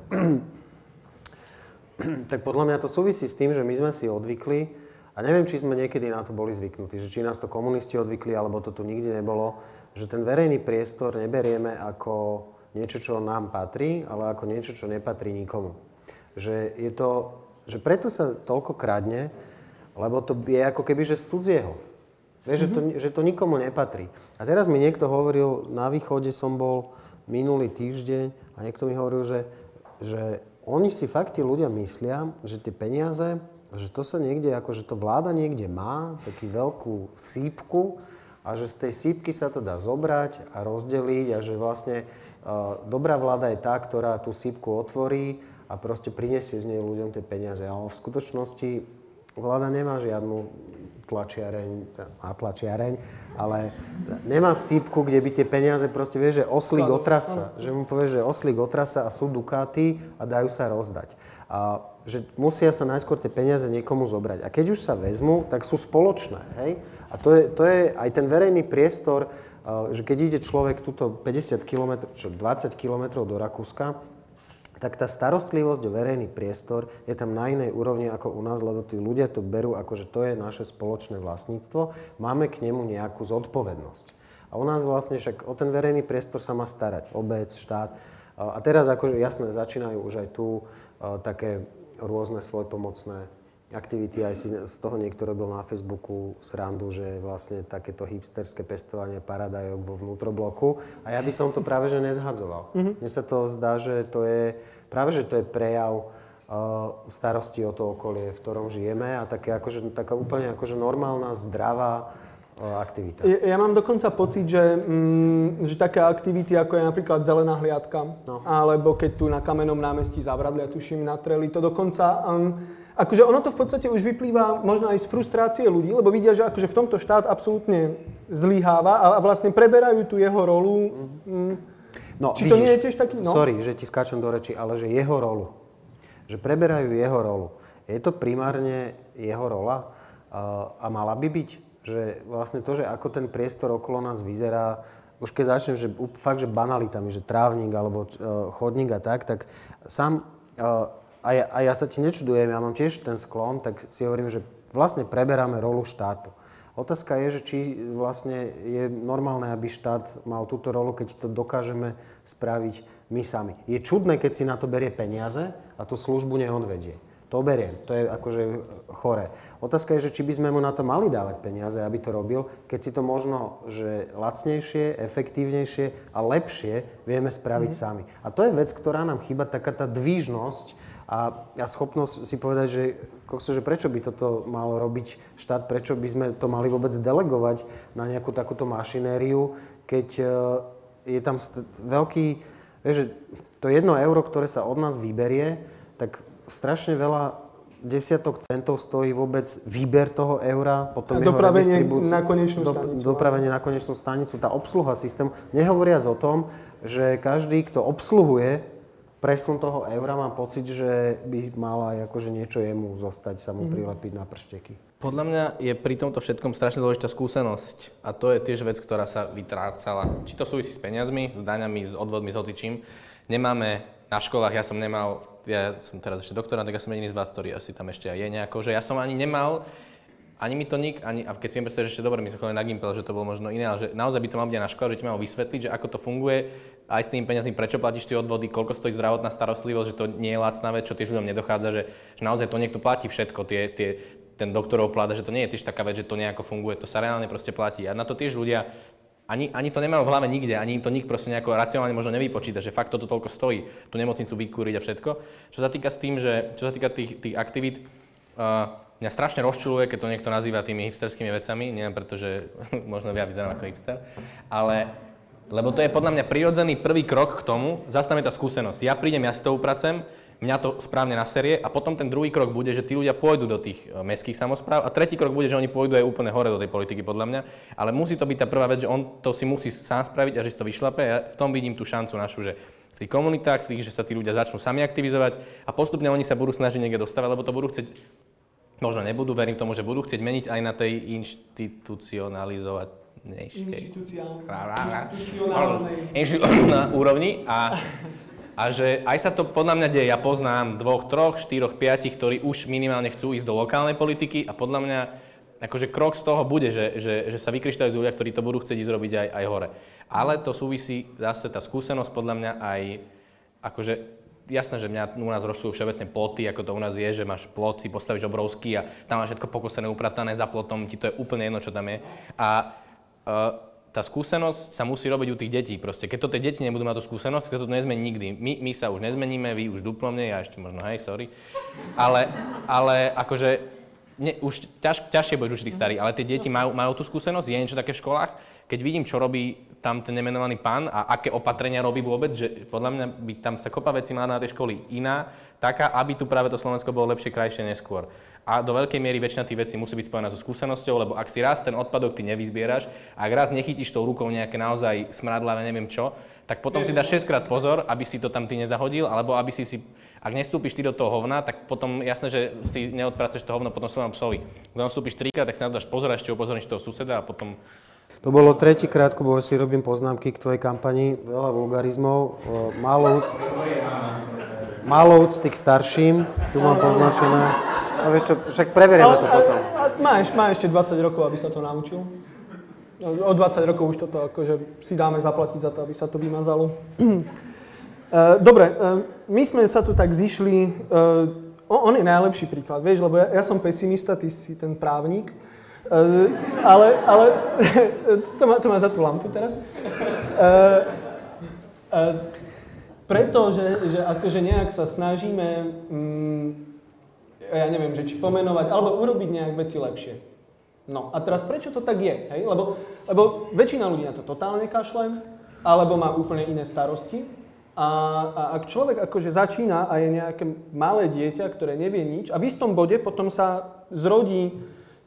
podľa mňa to súvisí s tým, že my sme si odvykli, a neviem, či sme niekedy na to boli zvyknutí, že či nás to komunisti odvykli, alebo to tu nikdy nebolo, že ten verejný priestor neberieme ako niečo, čo nám patrí, ale ako niečo, čo nepatrí nikomu. Že preto sa toľko kradne, lebo to je ako keby, že z cudzieho. Vieš, že to nikomu nepatrí. A teraz mi niekto hovoril, na východe som bol minulý týždeň a niekto mi hovoril, že oni si fakt tí ľudia myslia, že tie peniaze, že to sa niekde, akože to vláda niekde má, takú veľkú sípku a že z tej sípky sa to dá zobrať a rozdeliť a že vlastne dobrá vláda je tá, ktorá tú sípku otvorí a proste prinesie z nej ľuďom tie peniaze. Ale v skutočnosti vláda nemá žiadnu tlačiareň, ale nemá sípku, kde by tie peniaze proste, vieš, že oslík otrasa. Že mu povieš, že oslík otrasa a sú dukáty a dajú sa rozdať. A že musia sa najskôr tie peniaze niekomu zobrať. A keď už sa vezmú, tak sú spoločné, hej? A to je aj ten verejný priestor, že keď ide človek túto 50 km, 20 km do Rakúska, tak tá starostlivosť o verejný priestor je tam na inej úrovni ako u nás, lebo tí ľudia to berú ako, že to je naše spoločné vlastníctvo, máme k nemu nejakú zodpovednosť. A u nás vlastne však o ten verejný priestor sa má starať obec, štát. A teraz akože jasné, začínajú už aj tu také rôzne svojpomocné aktivity. Aj si z toho niekto robil na Facebooku srandu, že vlastne takéto hipsterské pestovanie paradajok vo vnútrobloku. A ja by som to práve že nezhadzoval. Mne sa to zdá, že to je práve že to je prejav starosti o to okolie, v ktorom žijeme a taká úplne akože normálna, zdravá aktivita. Ja mám dokonca pocit, že také aktivity, ako je napríklad zelená hliadka, alebo keď tu na Kamennom námestí Zábradlia, tuším, natreli, to dokonca... Akože ono to v podstate už vyplýva možno aj z frustrácie ľudí, lebo vidia, že akože v tomto štát absolútne zlyháva a vlastne preberajú tú jeho rolu. No, či to nie je tiež taký... No? Sorry, že ti skáčem do reči, ale že jeho rolu. Že preberajú jeho rolu. Je to primárne jeho rola a mala by byť? Že vlastne to, že ako ten priestor okolo nás vyzerá, už keď začnem, že fakt, že banalitami, že trávnik alebo chodník a tak sám... A ja sa ti nečudujem, ja mám tiež ten sklon, tak si hovorím, že vlastne preberáme rolu štátu. Otázka je, že či vlastne je normálne, aby štát mal túto rolu, keď to dokážeme spraviť my sami. Je čudné, keď si na to berie peniaze a tú službu neodvedie. To beriem, to je akože choré. Otázka je, že či by sme mu na to mali dávať peniaze, aby to robil, keď si to možno, že lacnejšie, efektívnejšie a lepšie vieme spraviť sami. A to je vec, ktorá nám chýba, taká tá dvížnosť, a schopnosť si povedať, že prečo by toto mal robiť štát, prečo by sme to mali vôbec delegovať na nejakú takúto mašinériu, keď je tam veľký, vieš, že to 1 euro, ktoré sa od nás vyberie, tak strašne veľa desiatok centov stojí vôbec výber toho eura, potom jeho redistribúciu. Dopravenie na konečnú stanicu, tá obsluha systému. Nehovoriac o tom, že každý, kto obsluhuje presun toho eura, mám pocit, že by mala akože niečo jemu zostať, sa mu prilepiť na pršteky. Podľa mňa je pri tomto všetkom strašne dôležitá skúsenosť a to je tiež vec, ktorá sa vytrácala. Či to súvisí s peniazmi, s daňami, s odvodmi, s hocičím. Nemáme na školách, ja som teraz ešte doktorant, tak ja som jediný z vás, ktorý asi tam ešte aj je nejako, že ja som ani nemal, ani mi to a keď si mi predstavíš, že ešte dobre, my sme chodili na Gimpel, že to bolo možno iné, ale že naozaj by to mal byť na škole, že ti mal vysvetliť, že ako to funguje, aj s tými peniazmi, prečo platíš tie odvody, koľko stojí zdravotná starostlivosť, že to nie je lacná vec, čo tiež ľuďom nedochádza, že naozaj to niekto platí všetko, ten doktorov pláda, že to nie je tiež taká vec, že to nejako funguje, to sa reálne proste platí. A na to tiež ľudia ani to nemajú v hlave nikde, ani to nik proste nejako racionálne možno nevypočíta, že fakt toto toľko stojí, tú nemocnicu vykúriť a všetko. Čo sa týka tých aktivít, mňa strašne rozčuluje, keď to niekto nazýva tými hipsterskými vecami, neviem, pretože možno ja vyzerám ako hipster, ale lebo to je podľa mňa prirodzený prvý krok k tomu, zastane tá skúsenosť. Ja prídem, ja si to upracem, mňa to správne naserie a potom ten druhý krok bude, že tí ľudia pôjdu do tých mestských samospráv a tretí krok bude, že oni pôjdu aj úplne hore do tej politiky podľa mňa, ale musí to byť tá prvá vec, že on to si musí sám spraviť a že si to vyšlape. Ja v tom vidím tú šancu našu, že v tých komunitách, že sa tí ľudia začnú sami aktivizovať a postupne oni sa budú snažiť niekde dostávať, lebo to budú chcieť Možno nebudú, verím tomu, že budú chcieť meniť aj na tej inštitucionálnej úrovni a že aj sa to podľa mňa deje. Ja poznám 2, 3, 4, 5, ktorí už minimálne chcú ísť do lokálnej politiky a podľa mňa akože krok z toho bude, že sa vykryštajú ľudia, ktorí to budú chcieť ísť robiť aj hore. Ale to súvisí zase tá skúsenosť podľa mňa aj akože jasné, že mňa u nás rozčujú všeobecne ploty, ako to u nás je, že máš plot, si postavíš obrovský a tam máš všetko pokosené, upratané za plotom, ti to je úplne jedno, čo tam je. A tá skúsenosť sa musí robiť u tých detí. Proste, keď to tie deti nebudú mať tú skúsenosť, keď to nezmení nikdy. My sa už nezmeníme, vy už duplomne, ja ešte možno, hej, sorry. Ale akože už ťažšie budeš učiť tých starých, ale tie deti majú tú skúsenosť, je niečo také v školách. Keď vidím, čo robí tam ten nemenovaný pán a aké opatrenia robí vôbec, že podľa mňa by tam sa kopa vecí mala na tej školy iná, taká, aby tu práve to Slovensko bolo lepšie, krajšie neskôr. A do veľkej miery väčšina tých vecí musí byť spojená so skúsenosťou, lebo ak si raz ten odpadok ty nevyzbieraš, ak raz nechytíš tou rukou nejaké naozaj smradlavé, neviem čo, tak potom si dáš 6-krát pozor, aby si to tam ty nezahodil, alebo aby si ak nestúpiš ty do toho hovna, tak potom jasné, že si neodpracuješ to hovno potom svojom psovi. Keď nastúpiš 3-krát, tak si na to dáš pozor a ešte upozorníš toho suseda a potom. To bolo tretíkrát, Kubo, si robím poznámky k tvojej kampani, veľa vulgarizmov, málo úcty k starším, tu mám poznačené. No vieš čo, však preberieme to potom. Má ešte 20 rokov, aby sa to naučil. O 20 rokov už toto akože si dáme zaplatiť za to, aby sa to vymazalo. Dobre, my sme sa tu tak zišli, on je najlepší príklad, vieš, lebo ja som pesimista, ty si ten právnik. Ale to má za tú lampu teraz. Pretože že akože nejak sa snažíme, ja neviem, že či pomenovať, alebo urobiť nejak veci lepšie. No a teraz prečo to tak je? Hej? Lebo väčšina ľudí na to totálne kašle, alebo má úplne iné starosti. A ak človek akože začína a je nejaké malé dieťa, ktoré nevie nič, a v istom bode potom sa zrodí.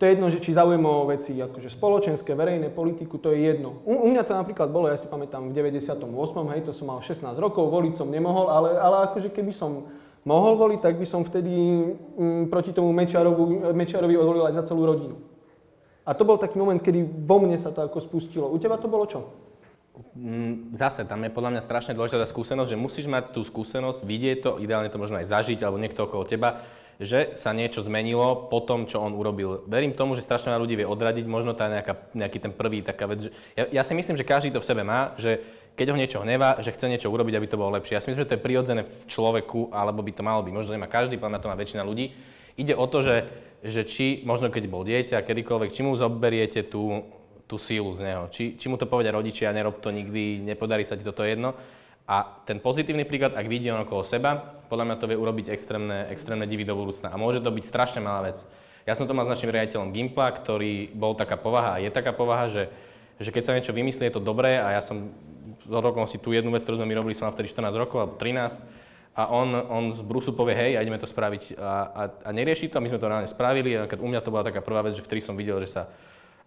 To je jedno, že či zaujímavé veci, akože spoločenské, verejné, politiku, to je jedno. U mňa to napríklad bolo, ja si pamätám, v 98. hej, to som mal 16 rokov, voliť som nemohol, ale akože keby som mohol voliť, tak by som vtedy proti tomu Mečiarovi odvolil aj za celú rodinu. A to bol taký moment, kedy vo mne sa to ako spustilo. U teba to bolo čo? Zase, tam je podľa mňa strašne dôležitá skúsenosť, že musíš mať tú skúsenosť, vidieť to, ideálne to možno aj zažiť, alebo niekto okolo teba, že sa niečo zmenilo po tom, čo on urobil. Verím tomu, že strašne veľa ľudí vie odradiť, možno tá nejaký ten prvý taká vec. Ja si myslím, že každý to v sebe má, že keď ho niečo hnevá, že chce niečo urobiť, aby to bolo lepšie. Ja si myslím, že to je prirodzené v človeku, alebo by to malo byť. Možno nemá každý, podľa mňa to má väčšina ľudí. Ide o to, že či, možno keď bol dieťa, kedykoľvek, či mu zoberiete tú sílu z neho. Či mu to povedia rodičia, nerob to nikdy, nepodarí sa ti toto jedno. A ten pozitívny príklad, ak vidí on okolo seba, podľa mňa to vie urobiť extrémne divy do budúcna. A môže to byť strašne malá vec. Ja som to mal s našim riaditeľom Gimpla, ktorý bol taká povaha a je taká povaha, že keď sa niečo vymyslí, je to dobré a ja som do rokom si tú jednu vec, ktorú sme my robili, som mal vtedy 14 rokov alebo 13 a on z brusu povie, hej, a ideme to spraviť a nerieši to a my sme to reálne spravili a u mňa to bola taká prvá vec, že vtedy som videl, že sa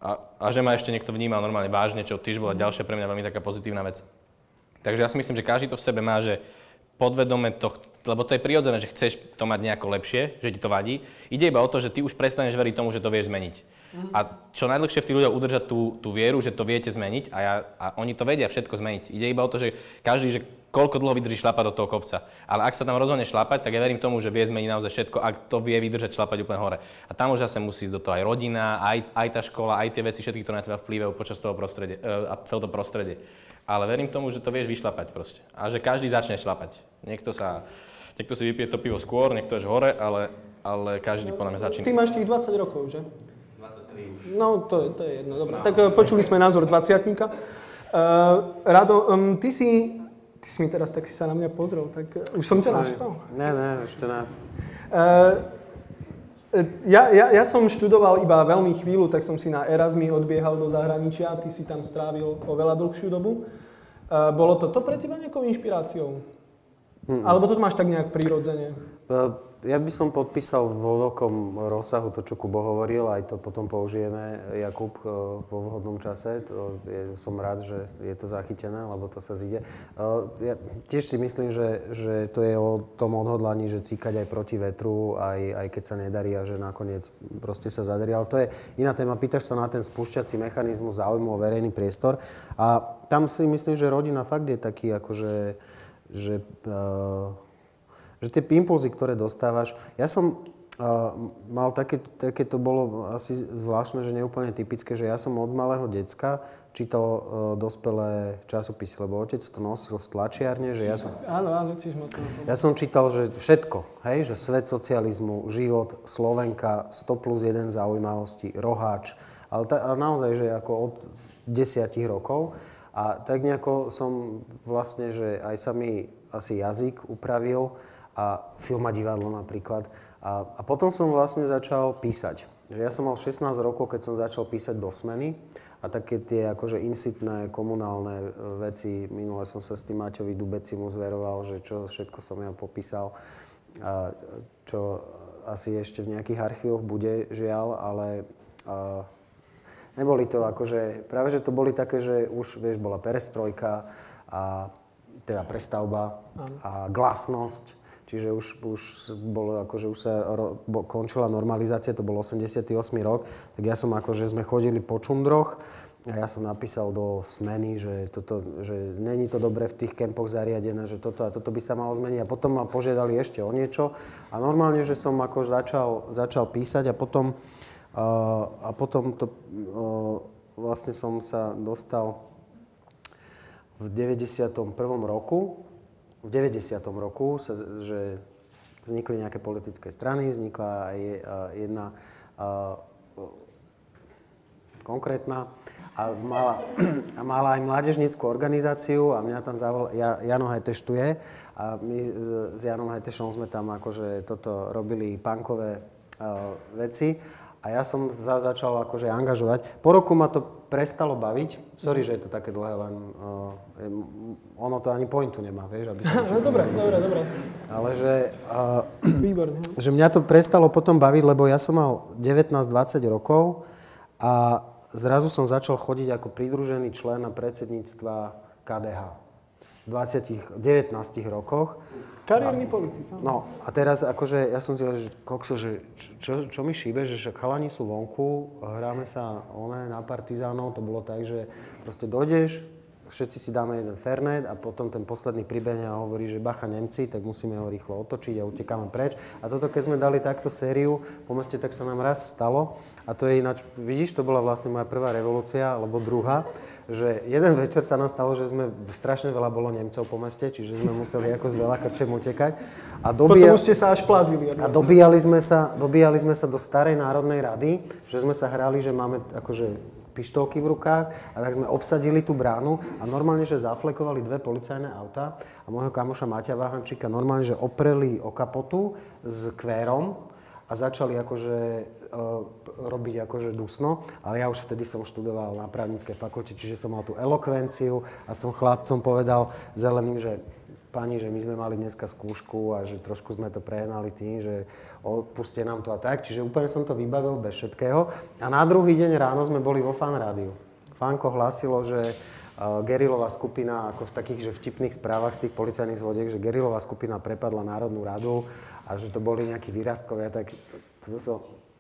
a že ma ešte niekto vnímal normálne vážne, čo tiež bola ďalšia pre mňa veľmi taká pozitívna vec. Takže ja si myslím, že každý to v sebe má, že podvedome to, lebo to je prirodzené, že chceš to mať nejako lepšie, že ti to vadí. Ide iba o to, že ty už prestaneš veriť tomu, že to vieš zmeniť. A čo najdlhšie v tých ľuďoch udržať tú vieru, že to viete zmeniť a oni to vedia všetko zmeniť. Ide iba o to, že každý, že koľko dlho vydrží šlapať do toho kopca. Ale ak sa tam rozhodne šlapať, tak ja verím tomu, že vie zmeniť naozaj všetko, ak to vie vydržať šlapať úplne hore. A tam už zase musí ísť do toho aj rodina, aj tá škola, aj tie veci, všetky, ktoré na teba vplývajú počas toho prostredia a celé to prostredie. Ale verím tomu, že to vieš vyšlapať proste. A že každý začne šlapať. Niekto si vypije to pivo skôr, niekto až hore, ale každý podľa mňa začína. Ty máš tých 20 rokov, že? 23 už. No, to je jedno, dobre. Tak počuli sme názor 20-tníka. Rado, ty si mi teraz tak si sa na mňa pozrel, tak už som ťa naštval. Ne, ešte ne. Ja som študoval iba veľmi chvíľu, tak som si na Erasmy odbiehal do zahraničia, ty si tam strávil oveľa dlhšiu dobu. Bolo to pre teba nejakou inšpiráciou? Alebo to máš tak nejak prirodzene? Ja by som podpísal vo veľkom rozsahu to, čo Kubo hovoril, aj to potom použijeme, Jakub, vo vhodnom čase. Som rád, že je to zachytené, lebo to sa zíde. Ja tiež si myslím, že to je o tom odhodlaní, že cíkať aj proti vetru, aj keď sa nedarí a že nakoniec proste sa zadarí. Ale to je iná téma. Pýtaš sa na ten spúšťací mechanizmus záujmu o verejný priestor. A tam si myslím, že rodina fakt je taký, akože, že tie impulzy, ktoré dostávaš. Ja som mal také to bolo asi zvláštne, že neúplne typické, že ja som od malého decka čítal dospelé časopisy, lebo otec to nosil z tlačiarne, že ja som... Áno, tiež ma to... Ja som čítal, že všetko, hej, že svet socializmu, život, Slovenka, 100+1 zaujímavosti, Roháč, ale naozaj, že ako od 10 rokov. A tak nejako som vlastne, že aj sa mi asi jazyk upravil, a film a divadlo napríklad. A potom som vlastne začal písať. Že ja som mal 16 rokov, keď som začal písať do Smeny a také tie akože insitné komunálne veci. Minule som sa s tým Maťovi Dubecimu zveroval, že čo všetko som ja popísal, a čo asi ešte v nejakých archívoch bude, žiaľ, ale neboli to akože, práve že to boli také, že už, vieš, bola perestrojka a teda prestavba a glasnosť. Čiže už bolo, akože už sa končila normalizácia, to bol 88. rok, tak ja som akože sme chodili po čundroch a ja som napísal do Smeny, že není to dobre v tých kempoch zariadené, že toto a toto by sa malo zmeniť. A potom ma požiadali ešte o niečo a normálne, že som ako začal písať a potom to vlastne som sa dostal v 91. roku. V 90. roku že vznikli nejaké politické strany, vznikla aj jedna konkrétna a mala aj mládežnícku organizáciu a mňa tam zavolal, Jano Hajteštuje a my s Janom Hajtešom sme tam akože toto robili punkové veci. A ja som sa začal akože angažovať. Po roku ma to prestalo baviť. Sorry, že je to také dlhé, len ono to ani pointu nemá, vieš, aby som... No, dobre. Ale že... Výborne. Že mňa to prestalo potom baviť, lebo ja som mal 19-20 rokov a zrazu som začal chodiť ako pridružený člen na predsedníctva KDH. V 19 rokoch. Kariérny politik. No a teraz akože ja som si hovoril, že kokso, že čo mi šíbe, že chalani sú vonku, hráme sa na partizánov, to bolo tak, že proste dojdeš, všetci si dáme jeden fernet a potom ten posledný pribehne a hovorí, že bacha Nemci, tak musíme ho rýchlo otočiť a utekáme preč. A toto, keď sme dali takto sériu po meste, tak sa nám raz stalo. A to je ináč, vidíš, to bola vlastne moja prvá revolúcia, alebo druhá, že jeden večer sa nám stalo, že sme strašne veľa bolo Nemcov po meste, čiže sme museli ako z veľa krčem utekať. Potom ste sa až plazili. A dobíjali sme sa do starej Národnej rady, že sme sa hrali, že máme akože pištolky v rukách a tak sme obsadili tú bránu a normálne, že zaflekovali dve policajné autá a môjho kamoša Maťa Váhančíka normálne, že opreli o kapotu s kvérom a začali akože robiť akože dusno, ale ja už vtedy som študoval na právnickej fakulte, čiže som mal tú elokvenciu a som chlapcom povedal zeleným, že pani, že my sme mali dneska skúšku a že trošku sme to prehnali tým, že odpustie nám to a tak. Čiže úplne som to vybavil bez všetkého. A na druhý deň ráno sme boli vo Fan rádiu. Fanko hlásilo, že gerilová skupina, ako v takých že vtipných správach z tých policajných zvodiek, že gerilová skupina prepadla Národnú radu a že to boli nejakí výrastkovia, tak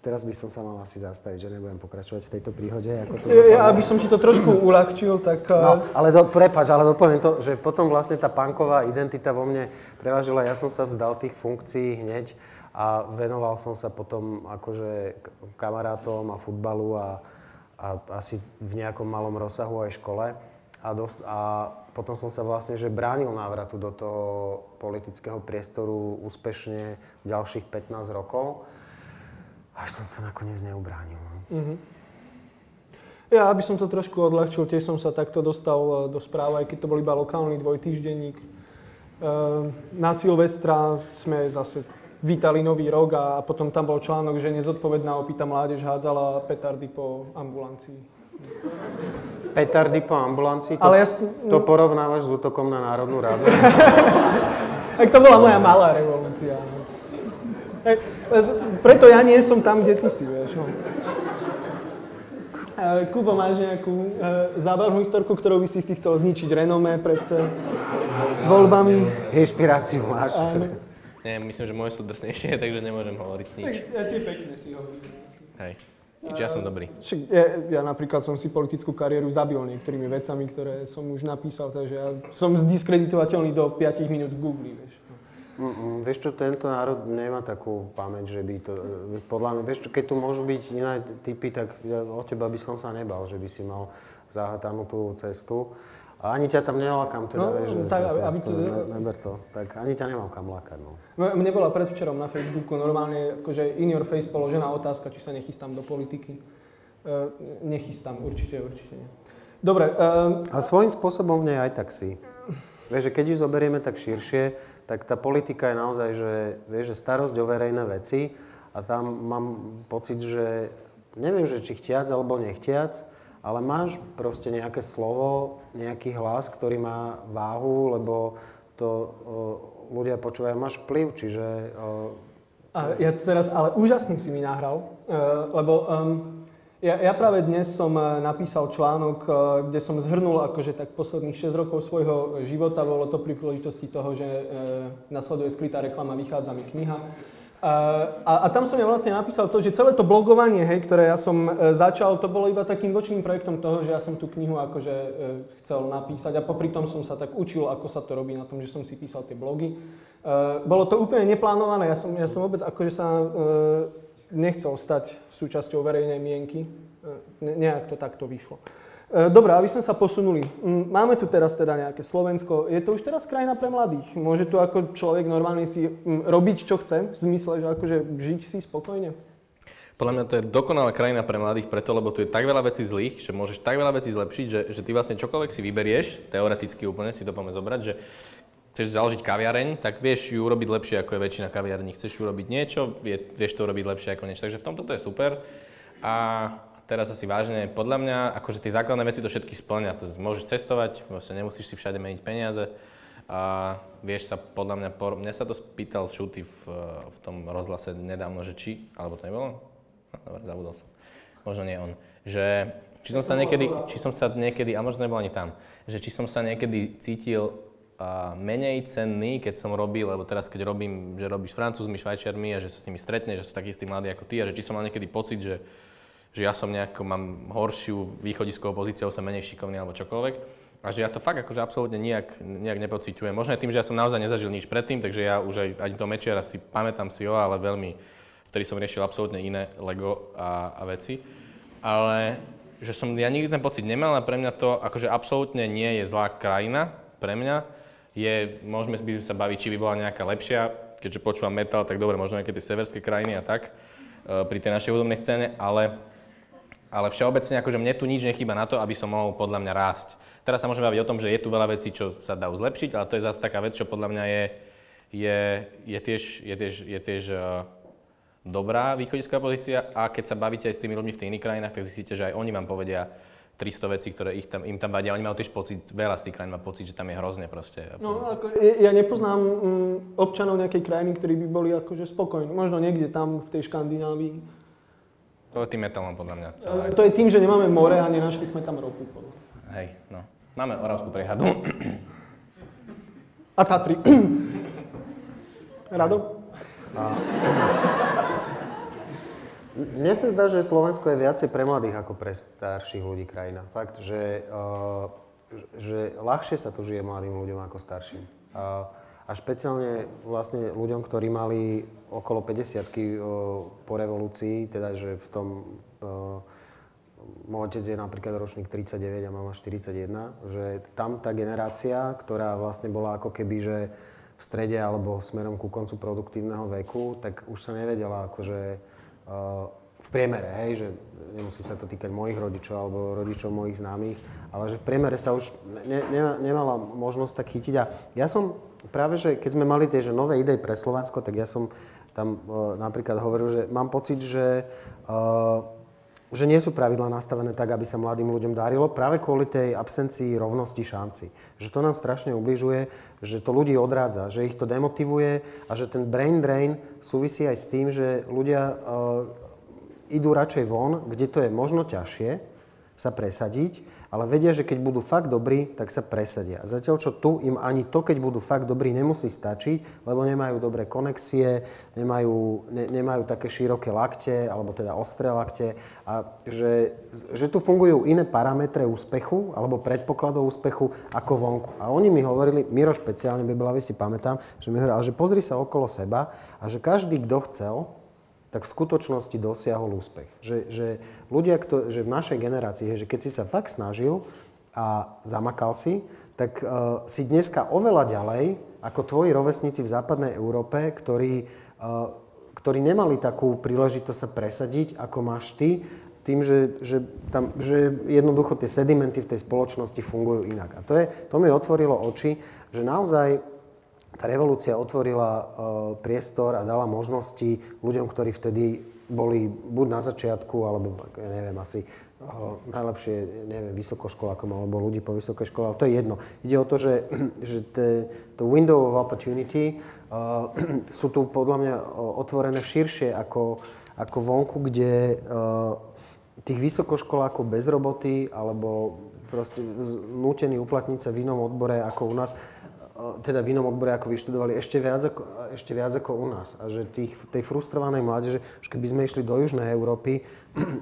teraz by som sa mal asi zastaviť, že nebudem pokračovať v tejto príhode. Ako to ja, aby som ti to trošku uľahčil, tak... No, ale dopoviem to, že potom vlastne tá punková identita vo mne prevážila. Ja som sa vzdal tých funkcií hneď a venoval som sa potom akože kamarátom a futbalu a asi v nejakom malom rozsahu aj škole. A potom som sa vlastne že bránil návratu do toho politického priestoru úspešne ďalších 15 rokov. Až som sa nakoniec neubránil. Mm-hmm. Ja, aby som to trošku odľahčil, tiež som sa takto dostal do správ, aj keď to bol iba lokálny dvojtýždenník. Na Silvestra sme zase vítali nový rok a potom tam bol článok, že nezodpovedná opýta mládež hádzala petardy po ambulancii. Petardy po ambulancii? To porovnávaš s útokom na Národnú radu? Tak to bola moja malá revolúcia. Preto ja nie som tam, kde ty si, vieš. No. Kubo, máš nejakú zábavnú historku, ktorou by si chcel zničiť renomé pred voľbami? Inšpiráciu máš. Nie, myslím, že moje sú drsnejšie, takže nemôžem hovoriť nič. Tie pekne si hovorí. Hej, nič, ja som dobrý. Ja napríklad som si politickú kariéru zabil niektorými vecami, ktoré som už napísal, takže ja som zdiskreditovateľný do 5 minút v Google, vieš. Vieš čo, tento národ nemá takú pamäť, že by to, podľa mňa, vieš čo, keď tu môžu byť iné typy, tak ja od teba by som sa nebal, že by si mal zahatanú tú cestu. A ani ťa tam nelákam, teda, vieš, že tak, aby to... Neber to, tak ani ťa nemám kam lákať, no. Mne bola predvčerom na Facebooku normálne, akože in your face položená otázka, či sa nechystám do politiky. Nechystám, určite nie. Dobre. A svojím spôsobom v nej aj tak si. Vieš, že keď ju zoberieme tak širšie, tak tá politika je naozaj, že, vieš, že starosť o verejné veci a tam mám pocit, že neviem, že či chtiac alebo nechtiac, ale máš proste nejaké slovo, nejaký hlas, ktorý má váhu, lebo to ľudia počúvajú, máš vplyv, čiže... Ja teraz, ale úžasný si mi nahral, lebo ja práve dnes som napísal článok, kde som zhrnul akože tak posledných 6 rokov svojho života. Bolo to pri príležitosti toho, že nasleduje skrytá reklama, vychádza mi kniha. A tam som ja vlastne napísal to, že celé to blogovanie, hej, ktoré ja som začal, to bolo iba takým bočným projektom toho, že ja som tú knihu akože chcel napísať a popri tom som sa tak učil, ako sa to robí na tom, že som si písal tie blogy. Bolo to úplne neplánované, ja som vôbec akože sa nechcel stať súčasťou verejnej mienky. Nejak to takto vyšlo. Dobre, aby sme sa posunuli. Máme tu teraz teda nejaké Slovensko. Je to už teraz krajina pre mladých. Môže tu ako človek normálne si robiť, čo chce, v zmysle, že akože žiť si spokojne? Podľa mňa to je dokonalá krajina pre mladých preto, lebo tu je tak veľa vecí zlých, že môžeš tak veľa vecí zlepšiť, že ty vlastne čokoľvek si vyberieš, teoreticky úplne si to poďme zobrať, že chceš založiť kaviareň, tak vieš ju urobiť lepšie ako je väčšina kaviarní. Chceš ju robiť niečo, vieš to urobiť lepšie ako niečo. Takže v tomto to je super. A teraz asi vážne, podľa mňa, akože tie základné veci to všetky spĺňa. To môžeš cestovať, vlastne nemusíš si všade meniť peniaze. A vieš sa, podľa mňa sa to spýtal Šuty v tom rozhlase nedávno, že či, alebo to nebolo? No, dobre, zabudol som. Možno nie on. Že či som sa niekedy, a možno nebol ani tam, že či som sa niekedy cítil menej cenný, keď som robil, lebo teraz keď robím, že robíš s Francúzmi, Švajčiarmi a že sa s nimi stretneš, že sú takí istí mladí ako ty a že či som mal niekedy pocit, že ja som nejako, mám horšiu východiskovú pozíciu, som menej šikovný alebo čokoľvek. A že ja to fakt akože absolútne nejak nepociťujem. Možno aj tým, že ja som naozaj nezažil nič predtým, takže ja už aj to Mečiara si pamätám si ho, ale veľmi, vtedy som riešil absolútne iné Lego a veci. Ale že som ja nikdy ten pocit nemal a pre mňa to akože absolútne nie je zlá krajina pre mňa. Môžeme sa baviť, či by bola nejaká lepšia, keďže počúvam metal, tak dobre, možno nejaké tie severské krajiny a tak, pri tej našej hudobnej scéne, ale všeobecne akože mne tu nič nechýba na to, aby som mohol podľa mňa rásť. Teraz sa môžeme baviť o tom, že je tu veľa vecí, čo sa dá zlepšiť, ale to je zase taká vec, čo podľa mňa je tiež dobrá východisková pozícia a keď sa bavíte aj s tými ľuďmi v tých iných krajinách, tak zistíte, že aj oni vám povedia 300 vecí, ktoré im tam vadia. Oni majú tiež pocit, veľa z tých krajín má pocit, že tam je hrozne proste. No, ako, ja nepoznám občanov nejakej krajiny, ktorí by boli akože spokojní. Možno niekde tam v tej Škandinávii. To je tým metalom podľa mňa celé. To je tým, že nemáme more a nenašli sme tam ropu. Hej, no. Máme Oravskú priehľadu. A Tatry. Rado? Mne sa zdá, že Slovensko je viacej pre mladých ako pre starších ľudí krajina. Fakt, že ľahšie sa tu žije mladým ľuďom ako starším. A špeciálne vlastne ľuďom, ktorí mali okolo 50-ky po revolúcii, teda že v tom... Môj otec je napríklad ročník 39 a mama 41, že tam tá generácia, ktorá vlastne bola ako keby, že v strede alebo smerom ku koncu produktívneho veku, tak už sa nevedela akože v priemere, hej, že nemusí sa to týkať mojich rodičov alebo rodičov mojich známych, ale že v priemere sa už nemala možnosť tak chytiť. A ja som práve, že keď sme mali tie že nové idei pre Slovensko, tak ja som tam napríklad hovoril, že mám pocit, že že nie sú pravidlá nastavené tak, aby sa mladým ľuďom darilo práve kvôli tej absencii rovnosti šanci. Že to nám strašne ubližuje, že to ľudí odrádza, že ich to demotivuje a že ten brain drain súvisí aj s tým, že ľudia idú radšej von, kde to je možno ťažšie sa presadiť, ale vedia, že keď budú fakt dobrí, tak sa presadia. Zatiaľ, čo tu im ani to, keď budú fakt dobrí, nemusí stačiť, lebo nemajú dobré konexie, nemajú také široké lakte, alebo teda ostré lakte. A že tu fungujú iné parametre úspechu, alebo predpokladov úspechu ako vonku. A oni mi hovorili, Miro špeciálne, Bebelavi si pamätám, že mi hovorili, že pozri sa okolo seba a že každý, kto chcel, tak v skutočnosti dosiahol úspech. Že ľudia, že v našej generácii, že keď si sa fakt snažil a zamakal si, tak si dneska oveľa ďalej ako tvoji rovesníci v západnej Európe, ktorí nemali takú príležitosť sa presadiť, ako máš ty, tým, že jednoducho tie sedimenty v tej spoločnosti fungujú inak. A to mi otvorilo oči, že naozaj tá revolúcia otvorila priestor a dala možnosti ľuďom, ktorí vtedy boli buď na začiatku, alebo neviem, asi najlepšie, neviem, vysokoškolákom alebo ľudí po vysokej škole, ale to je jedno. Ide o to, že to window of opportunity sú tu podľa mňa otvorené širšie ako vonku, kde tých vysokoškolákov bez roboty alebo proste nútení uplatniť sa v inom odbore ako u nás, teda v inom odbore, ako vyštudovali, ešte viac ako u nás. A že tej frustrovanej mládeže, že keby sme išli do Južnej Európy,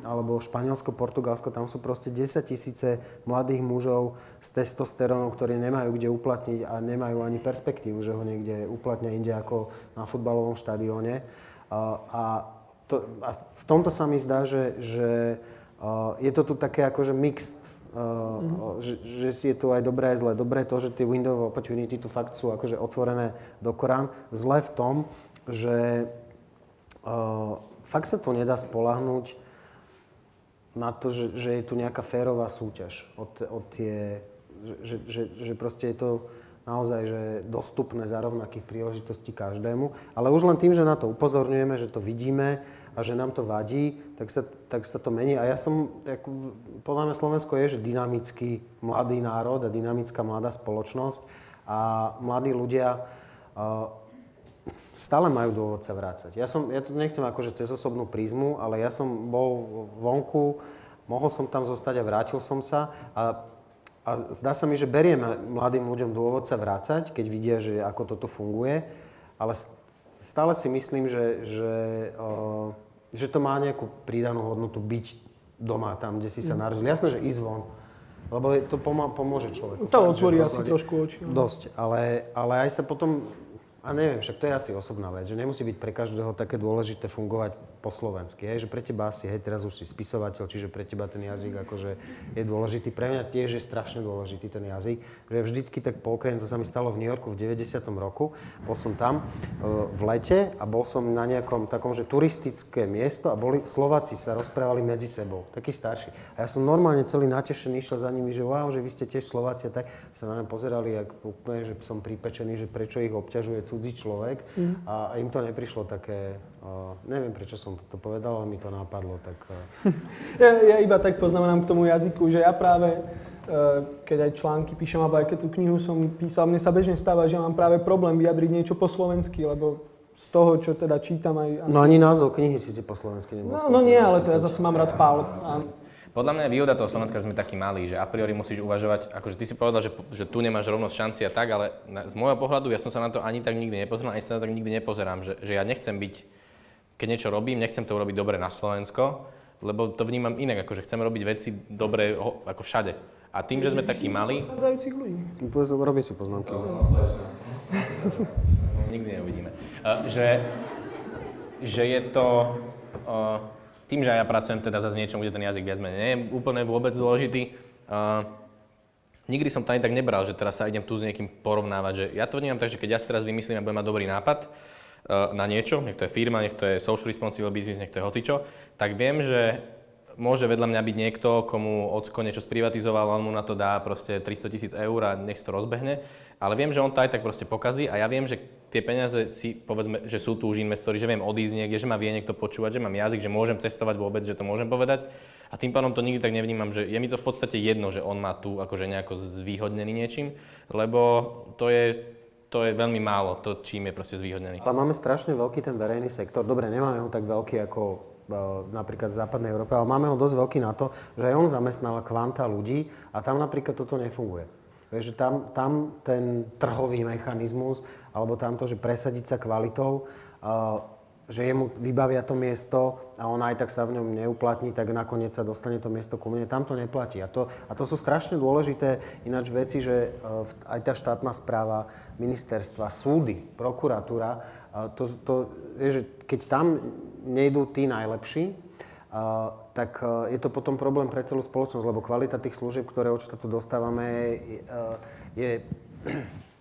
alebo Španielsko, Portugalsko, tam sú proste 10 000 mladých mužov s testosterónom, ktorí nemajú kde uplatniť a nemajú ani perspektívu, že ho niekde uplatnia inde ako na futbalovom štadióne. A v tomto sa mi zdá, že je to tu také akože mixed, že si je tu aj dobré, aj zlé. Dobré to, že tie window of opportunity tu fakt sú akože otvorené do Korán. Zlé v tom, že fakt sa to nedá spoľahnúť na to, že je tu nejaká férová súťaž. Že proste je to naozaj že dostupné za rovnakých príležitostí každému. Ale už len tým, že na to upozorňujeme, že to vidíme, a že nám to vadí, tak sa to mení. A ja podľa mňa Slovensko je, že dynamický mladý národ a dynamická mladá spoločnosť a mladí ľudia stále majú dôvod sa vrácať. Ja to nechcem akože cez osobnú prízmu, ale ja som bol vonku, mohol som tam zostať a vrátil som sa a zdá sa mi, že berieme mladým ľuďom dôvod sa vrácať, keď vidia, že ako toto funguje, ale stále si myslím, že to má nejakú pridanú hodnotu byť doma, tam, kde si sa narodil. Jasné, že ísť von, lebo to pomôže človeku. To otvorí asi trošku oči. Dosť, ale aj sa potom, a neviem, však to je asi osobná vec, že nemusí byť pre každého také dôležité fungovať po slovensky. Že pre teba asi, teraz už si spisovateľ, čiže pre teba ten jazyk akože je dôležitý. Pre mňa tiež je strašne dôležitý ten jazyk. Že vždycky tak polkrém, to sa mi stalo v New Yorku v 90. roku. Bol som tam v lete a bol som na nejakom takom, že turistické miesto a Slováci sa rozprávali medzi sebou, takí starší. A ja som normálne celý natešený išiel za nimi, že wow, že vy ste tiež Slováci a tak sa na mňa pozerali, úplne, že som pripečený, že prečo ich obťažuje cudzí človek a im to neprišlo také, neviem prečo som to povedal, ale mi to napadlo. Tak, Ja iba tak poznamenám k tomu jazyku, že ja práve, keď aj články píšem, alebo aj keď tú knihu som písal, mne sa bežne stáva, že mám práve problém vyjadriť niečo po slovensky, lebo z toho, čo teda čítam aj... No ani názov knihy si po slovensky nebol. No nie, ale to ja zase mám rád Pál. Podľa mňa výhoda toho Slovenska, že sme takí malí, že a priori musíš uvažovať, akože ty si povedal, že tu nemáš rovnosť šanci a tak, ale z môjho pohľadu ja som sa na to ani tak nikdy nepozeral, ani sa na to tak nikdy nepozerám, že ja nechcem byť, keď niečo robím, nechcem to urobiť dobre na Slovensko, lebo to vnímam inak, akože chcem robiť veci dobre ako všade. A tým, že sme takí malí... Robím si poznámky. Nikdy neuvidíme. Že je to... Tým, že ja pracujem teda za niečom, kde ten jazyk viac menej nie je úplne vôbec dôležitý, nikdy som to ani tak nebral, že teraz sa idem tu s niekým porovnávať. Že ja to vnímam tak, že keď ja si teraz vymyslím a budem mať dobrý nápad na niečo, nech to je firma, nech to je social responsible business, nech to je hocičo, tak viem, že môže vedľa mňa byť niekto, komu ocko niečo sprivatizoval, on mu na to dá proste 300 000 eur a nech si to rozbehne, ale viem, že on to aj tak proste pokazí a ja viem, že tie peniaze si, povedzme, že sú tu už investori, že viem odísť niekde, že ma vie niekto počúvať, že mám jazyk, že môžem cestovať vôbec, že to môžem povedať a tým pádom to nikdy tak nevnímam, že je mi to v podstate jedno, že on má tu akože nejako zvýhodnený niečím, lebo to je veľmi málo, to čím je proste zvýhodnený. Ale máme strašne veľký ten verejný sektor, dobre, nemáme ho tak veľký ako napríklad v západnej Európe, ale máme ho dosť veľký na to, že aj on zamestnáva kvanta ľudí a tam napríklad toto nefunguje. Takže tam ten trhový mechanizmus, alebo tamto, že presadiť sa kvalitou, že jemu vybavia to miesto a on aj tak sa v ňom neuplatní, tak nakoniec sa dostane to miesto ku mne. Tam to neplatí. A to sú strašne dôležité ináč veci, že aj tá štátna správa, ministerstva, súdy, prokuratúra, že keď tam nejdú tí najlepší, tak je to potom problém pre celú spoločnosť, lebo kvalita tých služieb, ktoré od štátu dostávame,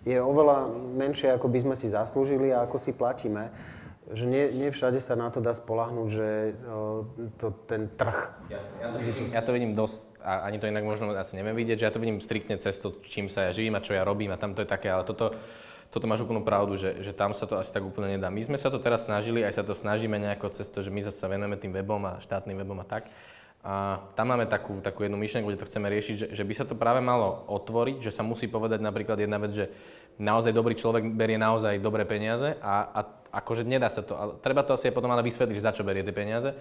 je oveľa menšie, ako by sme si zaslúžili a ako si platíme. Že nie všade sa na to dá spoľahnúť, že ten trh. Ja to vidím dosť, a ani to inak možno asi neviem vidieť, že ja to vidím striktne cez to, čím sa ja živím a čo ja robím a tam to je také, ale toto máš úplnú pravdu, že tam sa to asi tak úplne nedá. My sme sa to teraz snažili, aj sa to snažíme nejako cez to, že my zase sa venujeme tým webom a štátnym webom a tak. A tam máme takú jednu myšlienku, kde to chceme riešiť, že by sa to práve malo otvoriť, že sa musí povedať napríklad jedna vec, že naozaj dobrý človek berie naozaj dobré peniaze a akože nedá sa to, ale treba to asi aj potom ale vysvetliť, za čo berie tie peniaze.